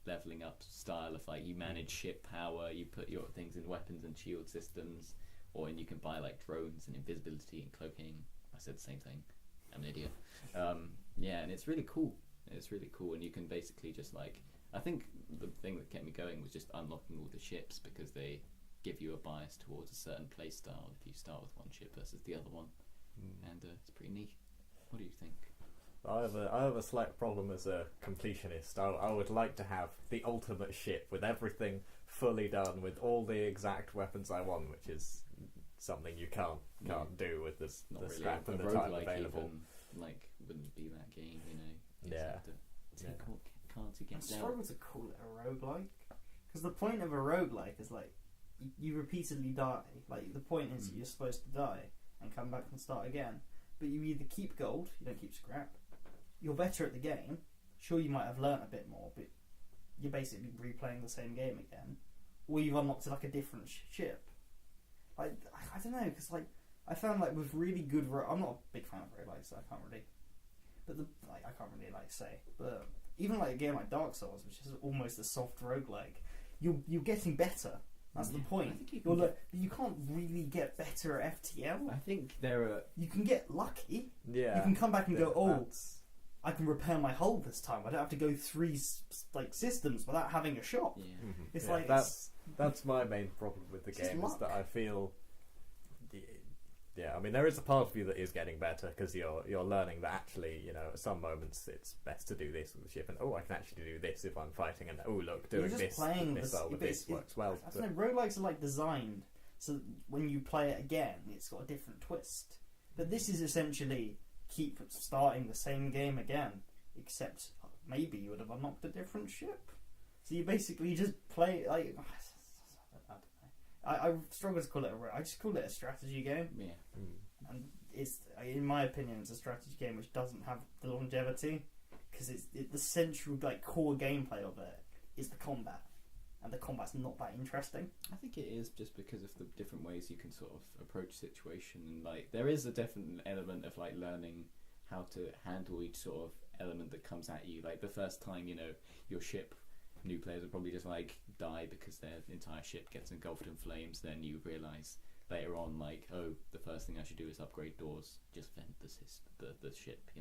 leveling up style of like you manage ship power, you put your things in weapons and shield systems, and you can buy like drones and invisibility and cloaking. I said the same thing. I'm an idiot. Yeah, and it's really cool. It's really cool, and you can basically just like, I think the thing that kept me going was just unlocking all the ships because they give you a bias towards a certain play style if you start with one ship versus the other one, and it's pretty neat. What do you think? I have a slight problem as a completionist. I would like to have the ultimate ship with everything fully done, with all the exact weapons I want, which is something you can't do with the Not scrap really. and A the time roguelike available. even, like wouldn't be that game, You just Yeah. have to take what cards you I get dealt. struggle to call it a roguelike because the point of a roguelike is like you repeatedly die. Like the point is you're supposed to die and come back and start again, but you either keep gold, you don't keep scrap. You're better at the game. Sure, you might have learnt a bit more, but you're basically replaying the same game again, or you've unlocked like a different ship. Like I don't know, because like I found like with really good. I'm not a big fan of roguelikes, so I can't really. But I can't really like say. But even like a game like Dark Souls, which is almost a soft roguelike, you're getting better. That's the point. I think you can't really get better at FTL. I think there are. You can get lucky. Yeah, You can come back and go, oh, that's- I can repair my hull this time. I don't have to go 3 like systems without having a shop. Yeah. It's yeah, like that's my main problem with the It's just game is luck. that I feel. Yeah, I mean there is a part of you that is getting better because you're learning that actually at some moments it's best to do this with the ship and I can actually do this if I'm fighting and look You're doing just this playing missile with this works well. I don't know, roguelikes are like designed so when you play it again, it's got a different twist. But this is essentially keep starting the same game again, except maybe you would have unlocked a different ship. So you basically just play like I don't know. I struggle to call it I just call it a strategy game. Yeah. And it's, in my opinion, it's a strategy game which doesn't have the longevity because the central like core gameplay of it is the combat, and the combat's not that interesting. I think it is just because of the different ways you can sort of approach situation, and like there is a definite element of like learning how to handle each sort of element that comes at you. Like the first time your ship, new players will probably just like die because their entire ship gets engulfed in flames. Then you realise later on like, the first thing I should do is upgrade doors, just vent the ship,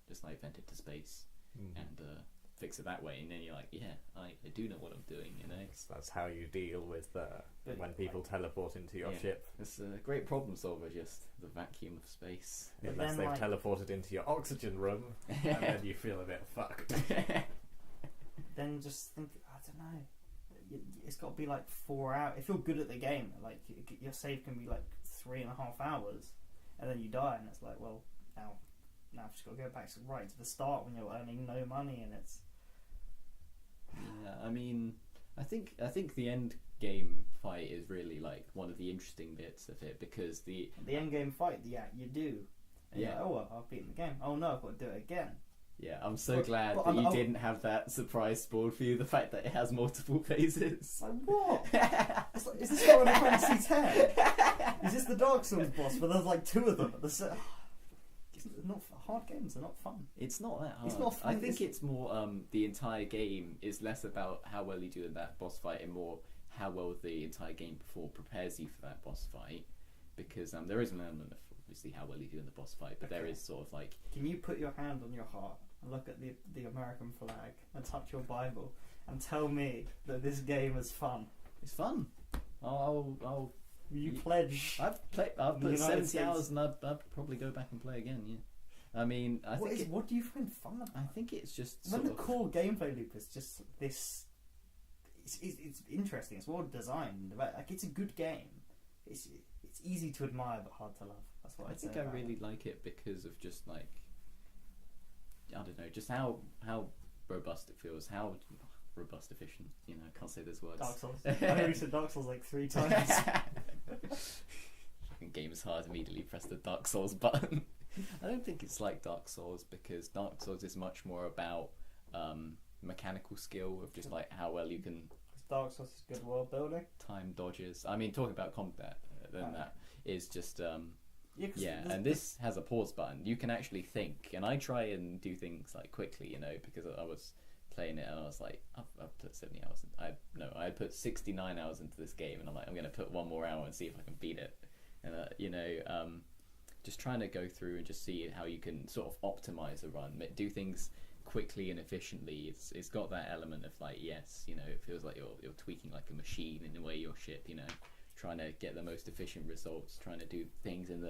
just like vent it to space and fix it that way, and then you're like, yeah, I do know what I'm doing, That's how you deal with when people teleport into your Yeah. ship. It's a great problem solver, just the vacuum of space. But Unless then, they've teleported into your oxygen room, and then you feel a bit fucked. Then just think, I don't know. It's got to be like 4 hours. If you're good at the game, like your save can be like 3.5 hours, and then you die, and it's like, well, now I've just got to go back right to the start when you're earning no money, and it's. Yeah, I mean, I think the end game fight is really like one of the interesting bits of it because the end game fight, yeah, you do. And Yeah. you're like, well, I've beaten the game. Oh no, I've got to do it again. Yeah, I'm so But- glad but that you I'm- didn't have that surprise spoiled for you. The fact that it has multiple phases. It's like, what? It's like, is this Final Fantasy X? Is this the Dark Souls boss? But there's like 2 of them. Not hard games. They're not fun. It's not that hard. It's not fun, I think it's- it's more the entire game is less about how well you do in that boss fight and more how well the entire game before prepares you for that boss fight. Because there is an element of obviously how well you do in the boss fight, but there Okay. is sort of like Can you put your hand on your heart and look at the American flag and touch your Bible and tell me that this game is fun? it's fun. I'll You pledge. I've put The United 70 States. hours and I'd probably go back and play again. Yeah, I mean What do you find fun about? I think it's just When sort the of, core gameplay loop is just this, it's interesting. It's well designed. Like it's a good game. It's easy to admire but hard to love. That's what I I'd think say I about really it. like it because of just like I don't know, just how robust it feels, how robust efficient. I can't say those words. Dark Souls. I know you said Dark Souls like 3 times. game is hard, immediately press the Dark Souls button. I don't think it's like Dark Souls, because Dark Souls is much more about mechanical skill of just like how well you can. Dark Souls is good world building. Time dodges. I mean, talking about combat, then that is just and this has a pause button. You can actually think, and I try and do things like quickly, you know, because I was playing it and I was like, I've put 70 hours. I put 69 hours into this game, and I'm like, I'm going to put one more hour and see if I can beat it. And just trying to go through and just see how you can sort of optimize a run, do things quickly and efficiently. It's got that element of like, yes, you know, it feels like you're tweaking like a machine in the way your ship, you know, trying to get the most efficient results, trying to do things in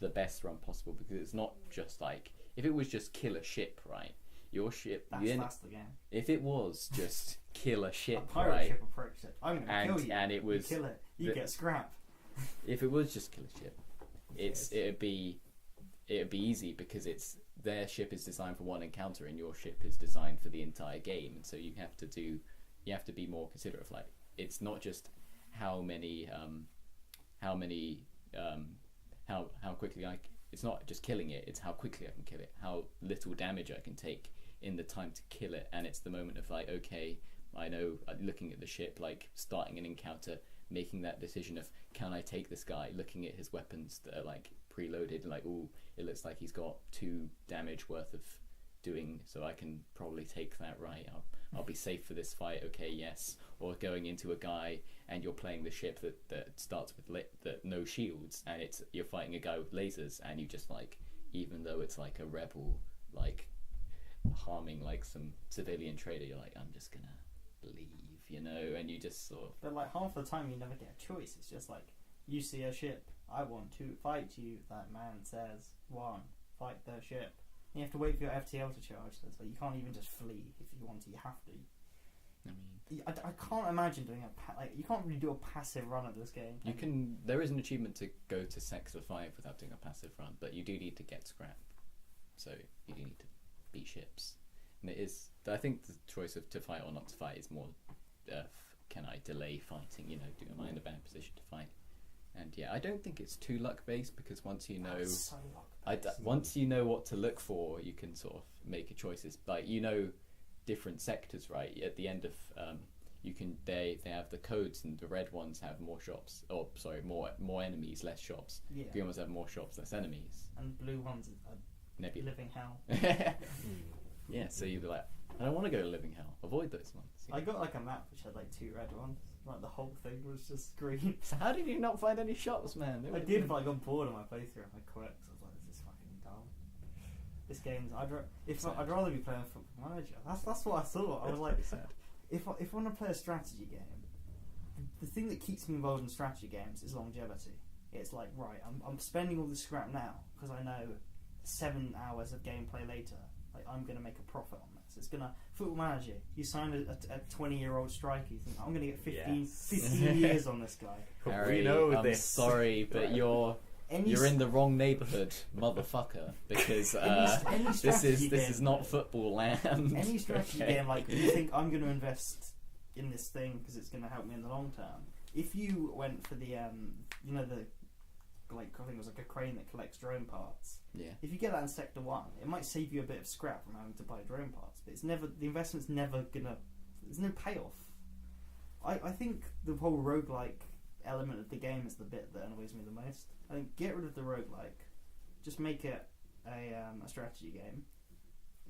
the best run possible, because it's not just like, if it was just kill a ship, right? Your ship. That's the game. If it was just kill a ship, a pirate right? ship approached it. I'm going to kill you. And it was, you kill it. You get scrap. If it was just kill a ship, it'd be easy, because their ship is designed for one encounter and your ship is designed for the entire game, and so you have to be more considerate of, like, it's not just how quickly it's not just killing it, it's how quickly I can kill it, how little damage I can take in the time to kill it. And it's the moment of like, okay, I know, looking at the ship, like starting an encounter, making that decision of, can I take this guy, looking at his weapons that are like preloaded, and like, oh, it looks like he's got 2 damage worth of doing, so I can probably take that, right? I'll be safe for this fight, okay, yes. Or going into a guy and you're playing the ship that starts with no shields, and you're fighting a guy with lasers, and you just like, even though it's like a rebel like harming like some civilian trader, you're like, I'm just gonna leave, you know, and you just sort of. But like half the time you never get a choice. It's just like, you see a ship, I want to fight you. That man says, 1, fight the ship. You have to wait for your FTL to charge. So you can't even just flee if you want to. You have to. I mean, I can't imagine doing you can't really do a passive run at this game. You can. There is an achievement to go to Sector 5 without doing a passive run, but you do need to get scrap. So you do need to beat ships. And it is. I think the choice of to fight or not to fight is more. Can I delay fighting? You know, am I in a bad position to fight? And yeah, I don't think it's too luck based, because once you know, once you know what to look for, you can sort of make choices. Like, you know, different sectors, right? At the end of you can they have the codes, and the red ones have more shops, or sorry, more enemies, less shops. Yeah. Green ones have more shops, less enemies. And blue ones are Nebula. living hell. Yeah, so you'd be like, I don't want to go to living hell. Avoid those ones. I got like a map which had like 2 red ones. Like the whole thing was just green. So how did you not find any shops, man? I did, but I got bored of my playthrough and I quit. So I was like, this is fucking dumb. This game's. I'd rather be playing Football Manager. That's what I thought. I was like, if I want to play a strategy game, the thing that keeps me involved in strategy games is longevity. It's like, right, I'm spending all this scrap now because I know 7 hours of gameplay later, like, I'm going to make a profit on this. It's going to. Football Manager, you sign a 20-year-old striker, you think, I'm going to get 15 years on this guy. Harry, we know I'm this. Sorry, but you're in the wrong neighbourhood, motherfucker, because this is not football land. Any strategy game, like, you think, I'm going to invest in this thing because it's going to help me in the long term. If you went for the, like, I think it was like a crane that collects drone parts. Yeah. If you get that in Sector 1, it might save you a bit of scrap from having to buy drone parts, but the investment's never gonna. There's no payoff. I think the whole roguelike element of the game is the bit that annoys me the most. I think get rid of the roguelike, just make it a strategy game.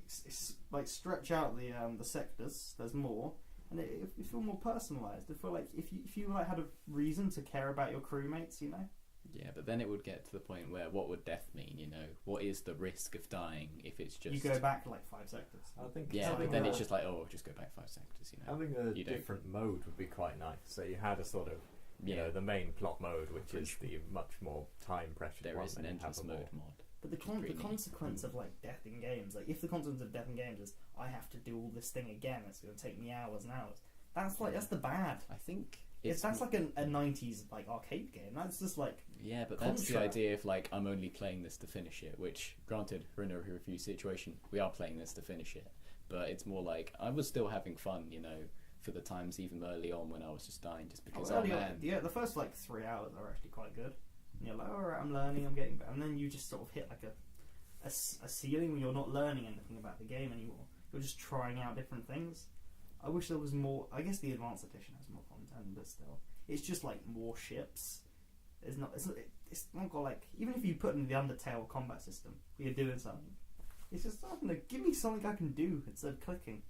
It's like stretch out the sectors. There's more, and it feel more personalised. I feel like if you like had a reason to care about your crewmates, you know. Yeah, but then it would get to the point where, what would death mean? You know, what is the risk of dying if it's just you go back like 5 sectors? I think. Yeah, but then it's just like, oh, just go back 5 sectors. You know, having a different mode would be quite nice. So you had a sort of, you know, the main plot mode, which is the much more time pressured one. There is an endless mode mod. But the consequence of like death in games, like if the consequence of death in games is I have to do all this thing again, it's going to take me hours and hours. That's the bad. I think. That's like a 90s like arcade game. That's just like but that's the idea of like, I'm only playing this to finish it. Which, granted, we're in a review situation. We are playing this to finish it, but it's more like I was still having fun, you know, for the times even early on when I was just dying just because. The first like 3 hours are actually quite good. and you're like, alright, I'm learning, I'm getting better, and then you just sort of hit like a ceiling when you're not learning anything about the game anymore. You're just trying out different things. I wish there was more. I guess the advanced edition has more content, but still, it's just like more ships. It's not got like, even if you put in the Undertale combat system where you're doing something, it's just, I don't know, give me something I can do instead of clicking.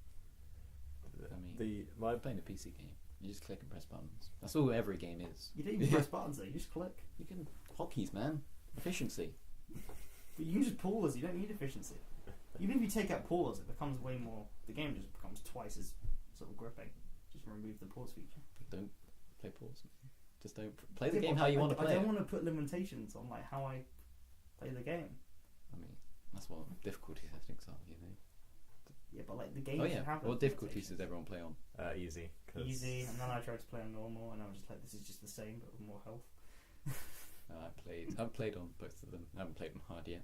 I mean, I'm playing a PC game. You just click and press buttons. That's all every game is. You don't even press buttons though, you just click. You can hotkeys, man. Efficiency. But you can just pause, you don't need efficiency. Even if you take out pause, it becomes way more, the game just becomes twice as sort of gripping. Just remove the pause feature. Don't play pause. Just don't play the game how you want to play I don't it. want to put limitations on like how I play the game. I mean, that's what difficulty settings are, you know. Yeah, but like the game Oh yeah. should have What difficulties limitations. does everyone play on? Easy. Easy, and then I tried to play on normal, and I was just like, this is just the same, but with more health. I've played on both of them. I haven't played on hard yet.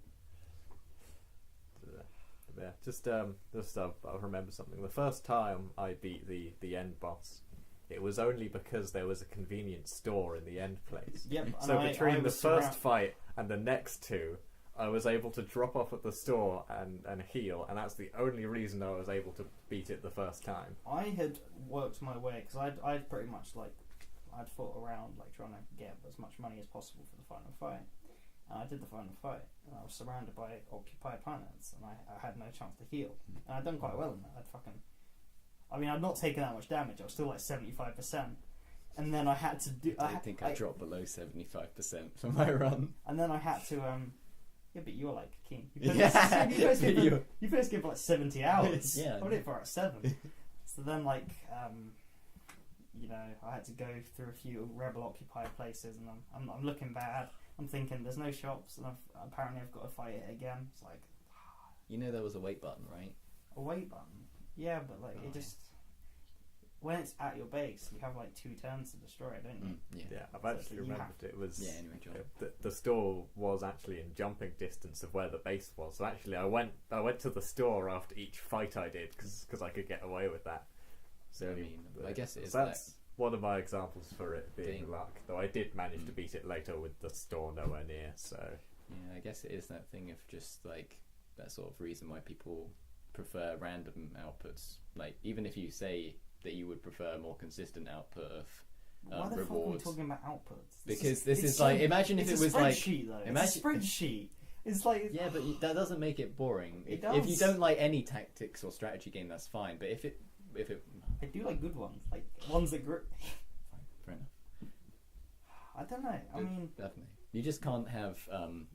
Yeah, just I remember something. The first time I beat the end boss, it was only because there was a convenience store in the end place. Yep. So between the first fight and the next two, I was able to drop off at the store and heal, and that's the only reason I was able to beat it the first time. I had worked my way, because I'd pretty much like, I'd fought around like trying to get as much money as possible for the final fight. And I did the final fight, and I was surrounded by occupied planets, and I had no chance to heal. And I'd done quite well in that. I'd not taken that much damage. I was still like 75%. And then I had to do. I think I dropped below 75% for my run. And then I had to. Yeah, but you're like king. Yeah. You first give like 70 hours. Yeah. I did it for like 7. So then like I had to go through a few rebel occupied places, and I'm looking bad. I'm thinking there's no shops, and apparently I've got to fight it again. It's like, you know there was a wait button, right? a wait button. Yeah, but like it just, when it's at your base, you have like 2 turns to destroy it, don't you? Yeah. I've So actually you remembered have- it was. Yeah. Anyway, John. The store was actually in jumping distance of where the base was. So actually, I went to the store after each fight I did because I could get away with that. So I mean, I guess it is that's one of my examples for it being Thing. luck. Though I did manage to beat it later with the store nowhere near. So Yeah, I guess it is that thing of just like that sort of reason why people prefer random outputs. Like even if you say that you would prefer more consistent output of Why the rewards, fuck are we talking about outputs? because this it's is like, imagine if it's it a was like, spreadsheet though. imagine- It's a spreadsheet. It's like, yeah, but that doesn't make it boring. It If you does. don't like any tactics or strategy game, that's fine. But if it, I do like good ones, like ones that grip. fine, fair enough. I don't know. I Good, mean, definitely. You just can't have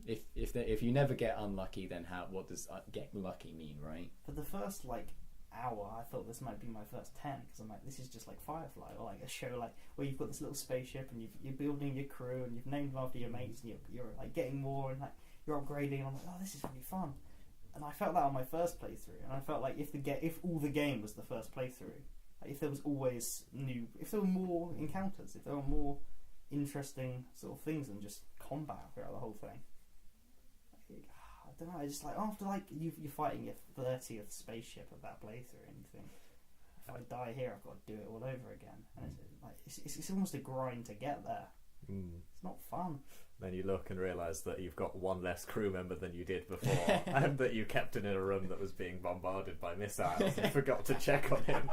if you never get unlucky, then what does get lucky mean, right? for the first like hour, I thought this might be my first 10, because I'm like, this is just like Firefly, or like a show like where you've got this little spaceship and you're building your crew and you've named them after your mates, and you're like getting more and like you're upgrading. And I'm like, oh, this is really fun. And I felt that on my first playthrough, and I felt like if all the game was the first playthrough, like if there was always new, if there were more encounters, if there were more interesting sort of things than just combat throughout the whole thing. Like, I don't know. I just like after like you're fighting your 30th spaceship of that playthrough, and you think, if I die here, I've got to do it all over again, and it's almost a grind to get there. It's not fun. then you look and realise that you've got one less crew member than you did before, and that you kept him in a room that was being bombarded by missiles and forgot to check on him.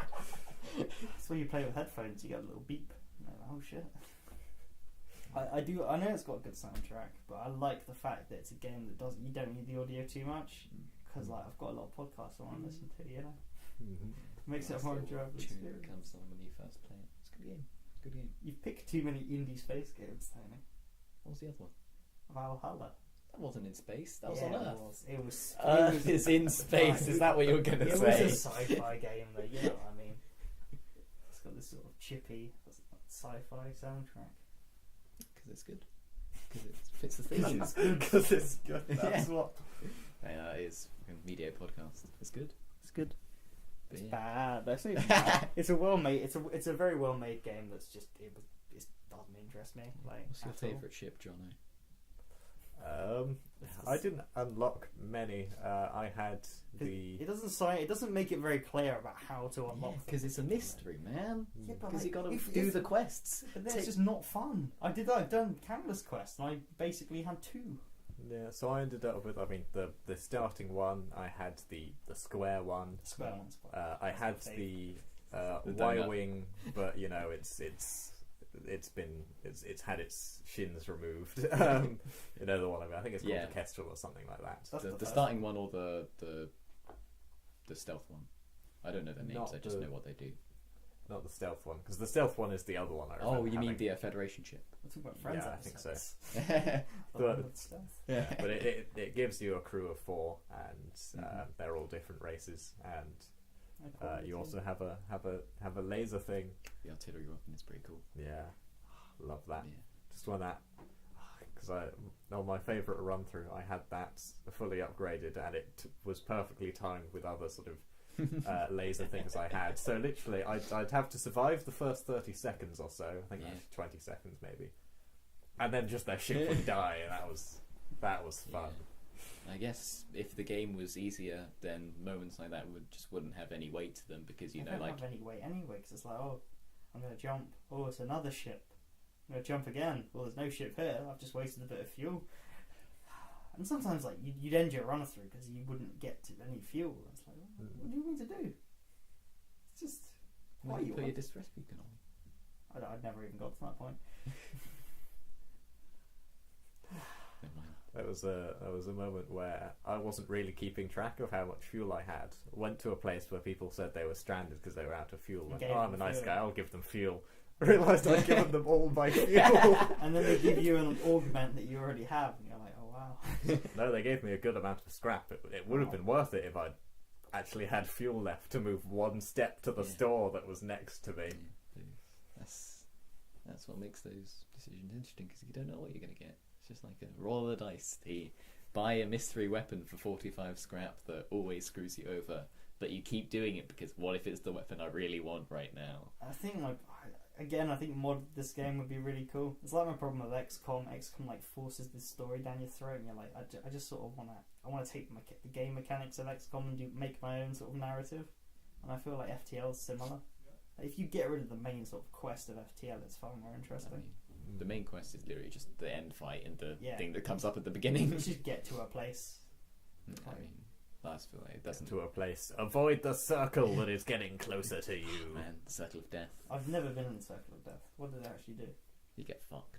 That's when you play with headphones. You get a little beep. And you're like, oh shit. I know it's got a good soundtrack, but I like the fact that it's a game that you don't need the audio too much, because like I've got a lot of podcasts I want to listen to, you know. Makes it a more enjoyable experience. Comes on when you first play it. It's a good game. It's a good game. You've picked too many indie space games, Tony. What was the other one? Valhalla. That wasn't in space. That was Yeah, on Earth. It was. Earth is in space. Is that what you were going to It say? was a sci-fi game, though. You know what I mean? It's got this sort of chippy sci-fi soundtrack. Because it's good. Because it fits the theme. Because it's good. That's Yeah. what. Yeah, it is a Mediate podcast. It's good. It's good. But It's yeah. bad. That's not it's a well made. It's a very well made game. That's just it doesn't interest me. Like, What's your at all. favourite ship, Jono? I didn't unlock many. I had the. It doesn't make it very clear about how to unlock them. Because it's a mystery, man. Yeah, but Because like, you got to do the quests. But then it's just not fun. I've done countless quests, and I basically had 2. Yeah, so I ended up with. I mean, the starting one. I had the square one. The square one's fun. I had the The Y donut. wing, but you know, it's had its shins removed. You know the one. I think it's called Yeah. the Kestrel or something like that. That's The first starting one or the stealth one. I don't know their names. Not I just the- know what they do. Not the stealth one, because the stealth one is the other one. I Oh, remember you mean having. the Federation ship? We're talking about friends. Yeah, I think so. episodes. Yeah. The one with stealth. Yeah, but it gives you a crew of 4, and they're all different races, and you also have a laser thing. The artillery weapon is pretty cool. Yeah, love that. Yeah. Just when that, because on my favourite run through, I had that fully upgraded, and it was perfectly timed with other sort of laser things I had. So literally, I'd have to survive the first 30 seconds or so. I think that's 20 seconds maybe, and then just their ship would die, and that was fun. I guess if the game was easier, then moments like that wouldn't have any weight to them, because you I know, don't like have any weight anyway, because it's like, oh, I'm going to jump. Oh, it's another ship. I'm going to jump again. Well, there's no ship here. I've just wasted a bit of fuel. And sometimes, like, you'd end your run through because you wouldn't get to any fuel. It's like, what do you mean to do? It's just, why what you you put your want? distress beacon on. I'd never even got to that point. Never mind. There was a moment where I wasn't really keeping track of how much fuel I had. Went to a place where people said they were stranded because they were out of fuel. Went, Gave oh, I'm a them nice fuel. guy. I'll give them fuel. Realised I'd given them all my fuel. And then they give you an augment that you already have, and you're like, oh wow. No, they gave me a good amount of scrap. It would have been worth it if I'd actually had fuel left to move one step to the store that was next to me. Yeah. That's what makes those decisions interesting, because you don't know what you're going to get. It's just like a roll of the dice. Buy a mystery weapon for 45 scrap that always screws you over, but you keep doing it because what if it's the weapon I really want right now? I think, like, again, I think mod this game would be really cool. It's like my problem with XCOM. XCOM like forces this story down your throat, and you're like, I just sort of want to take the game mechanics of XCOM and make my own sort of narrative. And I feel like FTL is similar. Like, if you get rid of the main sort of quest of FTL, it's far more I interesting. mean, the main quest is literally just the end fight and the Yeah. thing that comes up at the beginning. You just get to a place. I mean, that's feel like it doesn't. To a place. Avoid the circle that is getting closer to you. Man, the circle of death. I've never been in the Circle of Death. What did it actually do? You get fucked.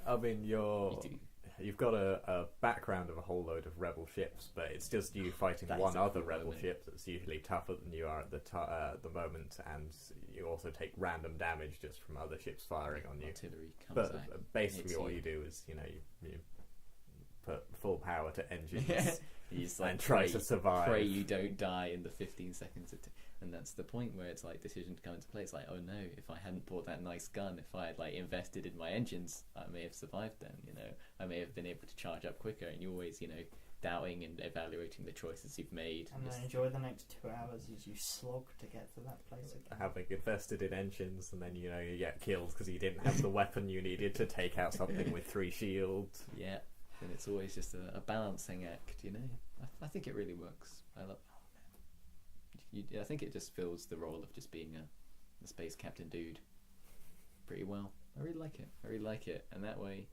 I mean, You do. you've got a background of a whole load of rebel ships, but it's just you fighting That is one a other cool rebel moment. ship that's usually tougher than you are at the moment, and you also take random damage just from other ships firing on you. Artillery comes But out. basically, hits what you. you do is, you put full power to engines You just like and try to survive. pray you don't die in the 15 seconds. And that's the point where it's like decisions come into play. It's like, oh no, if I hadn't bought that nice gun, if I had like invested in my engines, I may have survived then, you know. I may have been able to charge up quicker, and you're always, you know, doubting and evaluating the choices you've made. And then enjoy the next 2 hours as you slog to get to that place again. Having invested in engines, and then you get killed because you didn't have the weapon you needed to take out something with 3 shields. Yeah, and it's always just a balancing act, you know. I think it really works. I love. I think it just fills the role of just being a space captain dude pretty well. I really like it. And that way,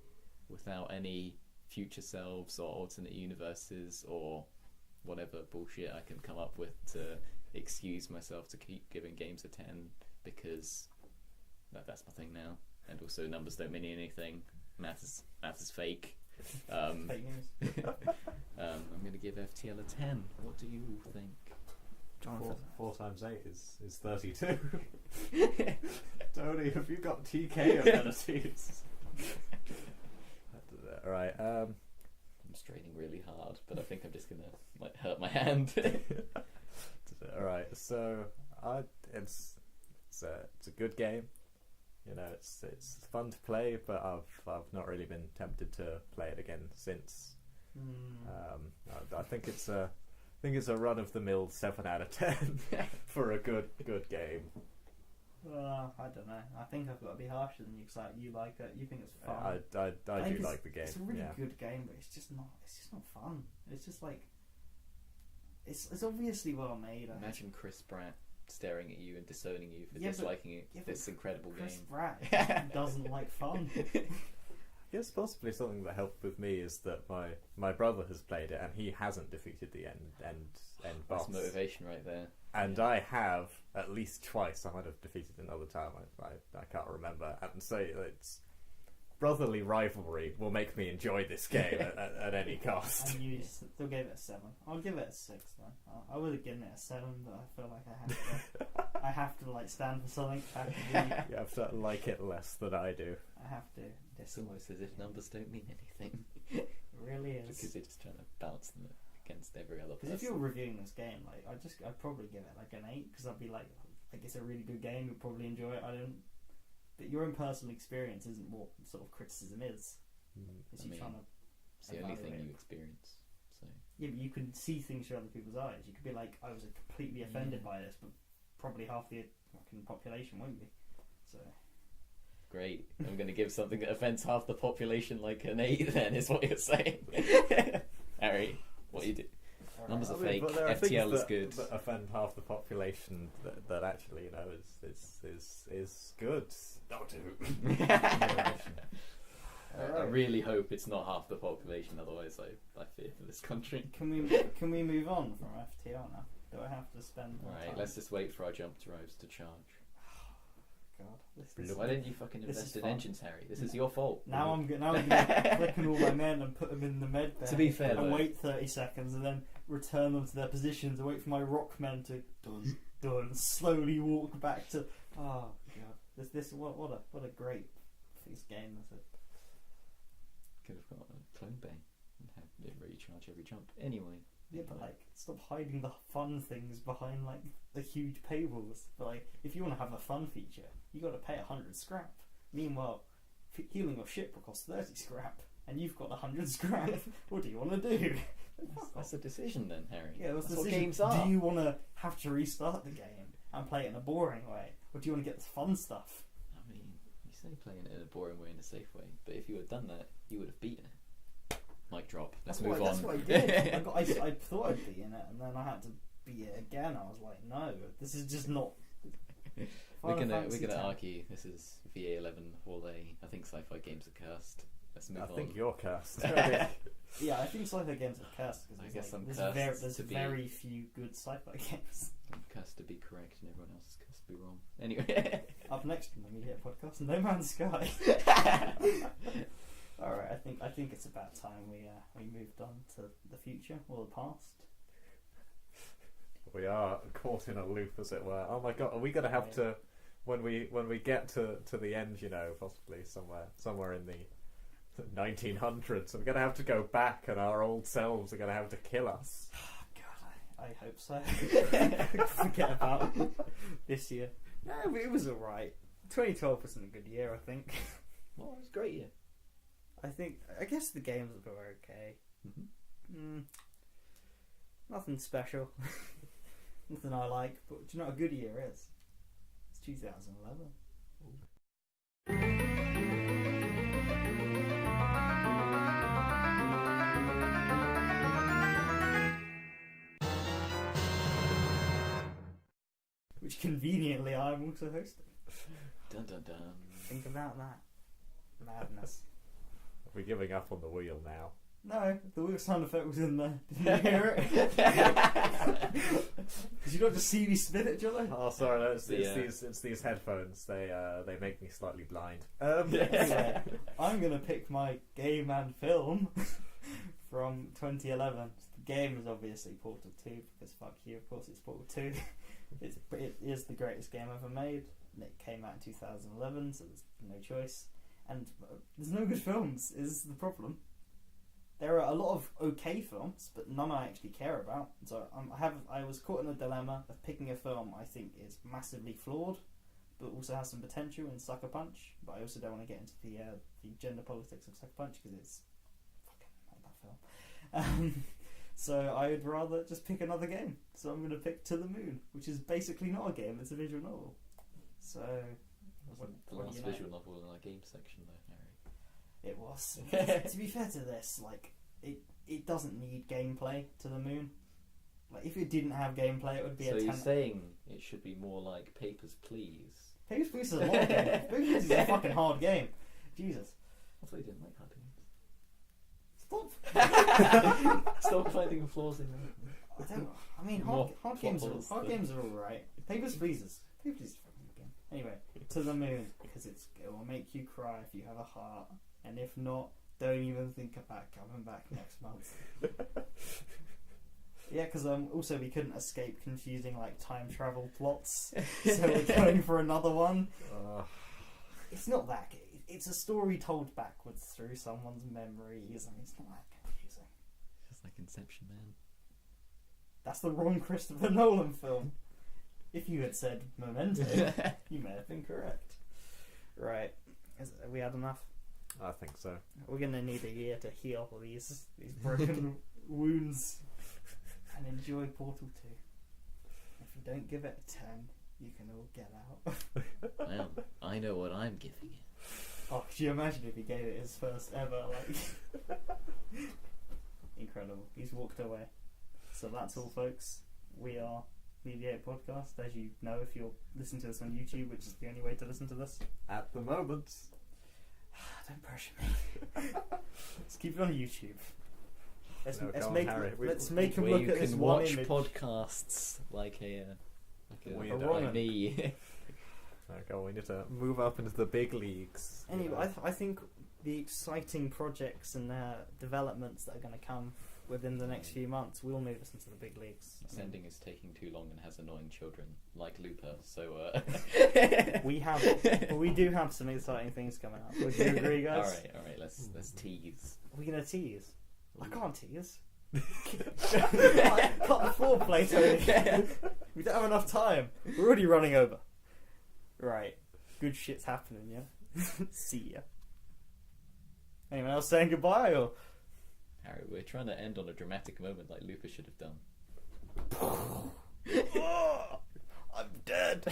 without any future selves or alternate universes or whatever bullshit I can come up with to excuse myself to keep giving games a 10, because that's my thing now. And also, numbers don't mean anything. Math is fake. Fake news. I'm going to give FTL a 10. What do you all think? 4 times 8 is 32. Tony, have you got TK abilities? Alright, I'm straining really hard, but I think I'm just going to hurt my hand. alright, so it's a good game. You know, it's fun to play, but I've not really been tempted to play it again since. I think it's a run of the mill 7 out of 10 for a good game. I don't know. I think I've got to be harsher than you because you like it. You think it's fun. I think do like the game. It's a really yeah. good game, but it's just not fun. It's just like it's obviously well made. Imagine Chris Pratt staring at you and disowning you for Yeah, disliking this incredible Chris game. Pratt doesn't like fun. I guess possibly something that helped with me is that my brother has played it and he hasn't defeated the end boss. That's motivation right there. And I have at least twice. I might have defeated another time. I can't remember. And so it's brotherly rivalry will make me enjoy this game at any cost. And you still gave it a 7. I'll give it a 6 then. I would have given it a 7, but I feel like I have to like stand for something. You have to like it less than I do. I have to. It's almost as if numbers don't mean anything. It really is. Because you're just trying to balance them against every other person. Because if you're reviewing this game, like I'd probably give it like an 8 because I'd be like it's a really good game. You'll probably enjoy it. But your own personal experience isn't what sort of criticism is. It's you trying to. It's the only thing you experience. So yeah, but you can see things through other people's eyes. You could be like, I was completely offended by this, but probably half the fucking population won't be. So. Great. I'm going to give something that offends half the population like an 8 then, is what you're saying. Harry, what you do? Numbers are fake. But there are FTL things is good. That offend half the population that actually, is good. Don't do. I really hope it's not half the population, otherwise I fear for this country. Can we move on from FTL now? Do I have to spend more Alright, time? let's just wait for our jump drives to charge. God, Why didn't you fucking this invest is in fun. engines, Harry? This is your fault. Now I'm gonna click on all my men and put them in the med bay. To be fair, and though, wait 30 seconds and then return them to their positions and wait for my rock men to done slowly walk back to. Oh god, this what a great game is it? Could have got a clone bay and have it recharge every jump. Anyway. Yeah, but like, stop hiding the fun things behind like the huge paywalls. But like, if you want to have a fun feature, you got to pay 100 scrap. Meanwhile, healing your ship will cost 30 scrap, and you've got 100 scrap. What do you want to do? That's a decision then, Harry. Yeah, that's what decision. games are. Do you want to have to restart the game and play it in a boring way, or do you want to get the fun stuff? I mean, you say playing it in a boring way and a safe way, but if you had done that, you would have beaten it. Mic drop. Let's move on. That's what I did. I thought I'd be in it, and then I had to beat it again. I was like, no, this is just not. We're gonna argue. This is VA11 Hallway. I think sci-fi games are cursed. Let's move on. I think you're cursed. Yeah, I think sci-fi games are cursed because there's very few good sci-fi games. I'm cursed to be correct, and everyone else is cursed to be wrong. Anyway, up next in the Mediate podcast, No Man's Sky. All right, I think it's about time we moved on to the future or the past. We are caught in a loop, as it were. Oh my god, are we going to have to, when we get to the end, possibly somewhere in the 1900s, we're going to have to go back, and our old selves are going to have to kill us. God, I hope so. Forget about this year. No, but it was alright. 2012 wasn't a good year, I think. Well, it was a great year. I guess the games were okay. Nothing special. Nothing I like, but do you know what a good year is? It's 2011. Which conveniently I'm also hosting. Dun dun dun. Think about that. Madness. Are we giving up on the wheel now? No, the wheel sound effect was in there. Did you hear it? Did you not just see me spin it, Jello? Oh, sorry, no, it's these headphones. They make me slightly blind. Anyway, I'm gonna pick my game and film from 2011. The game is obviously Portal 2 because fuck you, of course it's Portal 2. It is the greatest game ever made. And it came out in 2011, so there's no choice. And there's no good films, is the problem. There are a lot of okay films, but none I actually care about. So I was caught in a dilemma of picking a film I think is massively flawed, but also has some potential in Sucker Punch. But I also don't want to get into the gender politics of Sucker Punch because it's fucking not that film. So I would rather just pick another game. So I'm going to pick To the Moon, which is basically not a game; it's a visual novel. So, The what do last you know? visual novel in our game section, though, Harry. It was. To be fair to this, like, it doesn't need gameplay to the moon. Like, if it didn't have gameplay, it would be So a 10. you're saying it should be more like Papers, Please? Papers, Please is a hard game. Papers, Please is a fucking hard game. Jesus. I thought you didn't like hard Stop. games. Stop finding flaws in them. I mean, More hard games plot are alright. Papers, Please is a fucking good game. Anyway, to the moon, because it will make you cry if you have a heart, and if not, don't even think about coming back next month. Yeah, because also we couldn't escape confusing like time travel plots, so we're going for another one. It's not that. It's a story told backwards through someone's memories. I mean, it's not that confusing. It's like Inception, man. That's the wrong Christopher Nolan film. If you had said Memento, you may have been correct. Right. Have we had enough? I think so. We're going to need a year to heal these broken wounds and enjoy Portal 2. If you don't give it a 10, you can all get out. Well, I know what I'm giving it. Oh, could you imagine if he gave it his first ever, like... Incredible. He's walked away. So that's all, folks. We are Mediate Podcast, as you know if you're listening to this on YouTube, which is the only way to listen to this. At the moment. Don't pressure me. Let's keep it on YouTube. Let's No, let's come on, make Harry. let's make him Where look you at this can one watch image. podcasts like a Weirdo. like me. Okay, we need to move up into the big leagues. Anyway, I think the exciting projects and developments that are going to come within the next few months will move us into the big leagues. I mean, Sending is taking too long and has annoying children like Looper. So we do have some exciting things coming up. Would you agree, guys? all right. Let's tease. Are we going to tease? I can't tease. Cut the foreplay, Tony. We don't have enough time. We're already running over. Right. Good shit's happening, yeah? See ya. Anyone else saying goodbye, or...? Harry, we're trying to end on a dramatic moment like Looper should have done. I'm dead.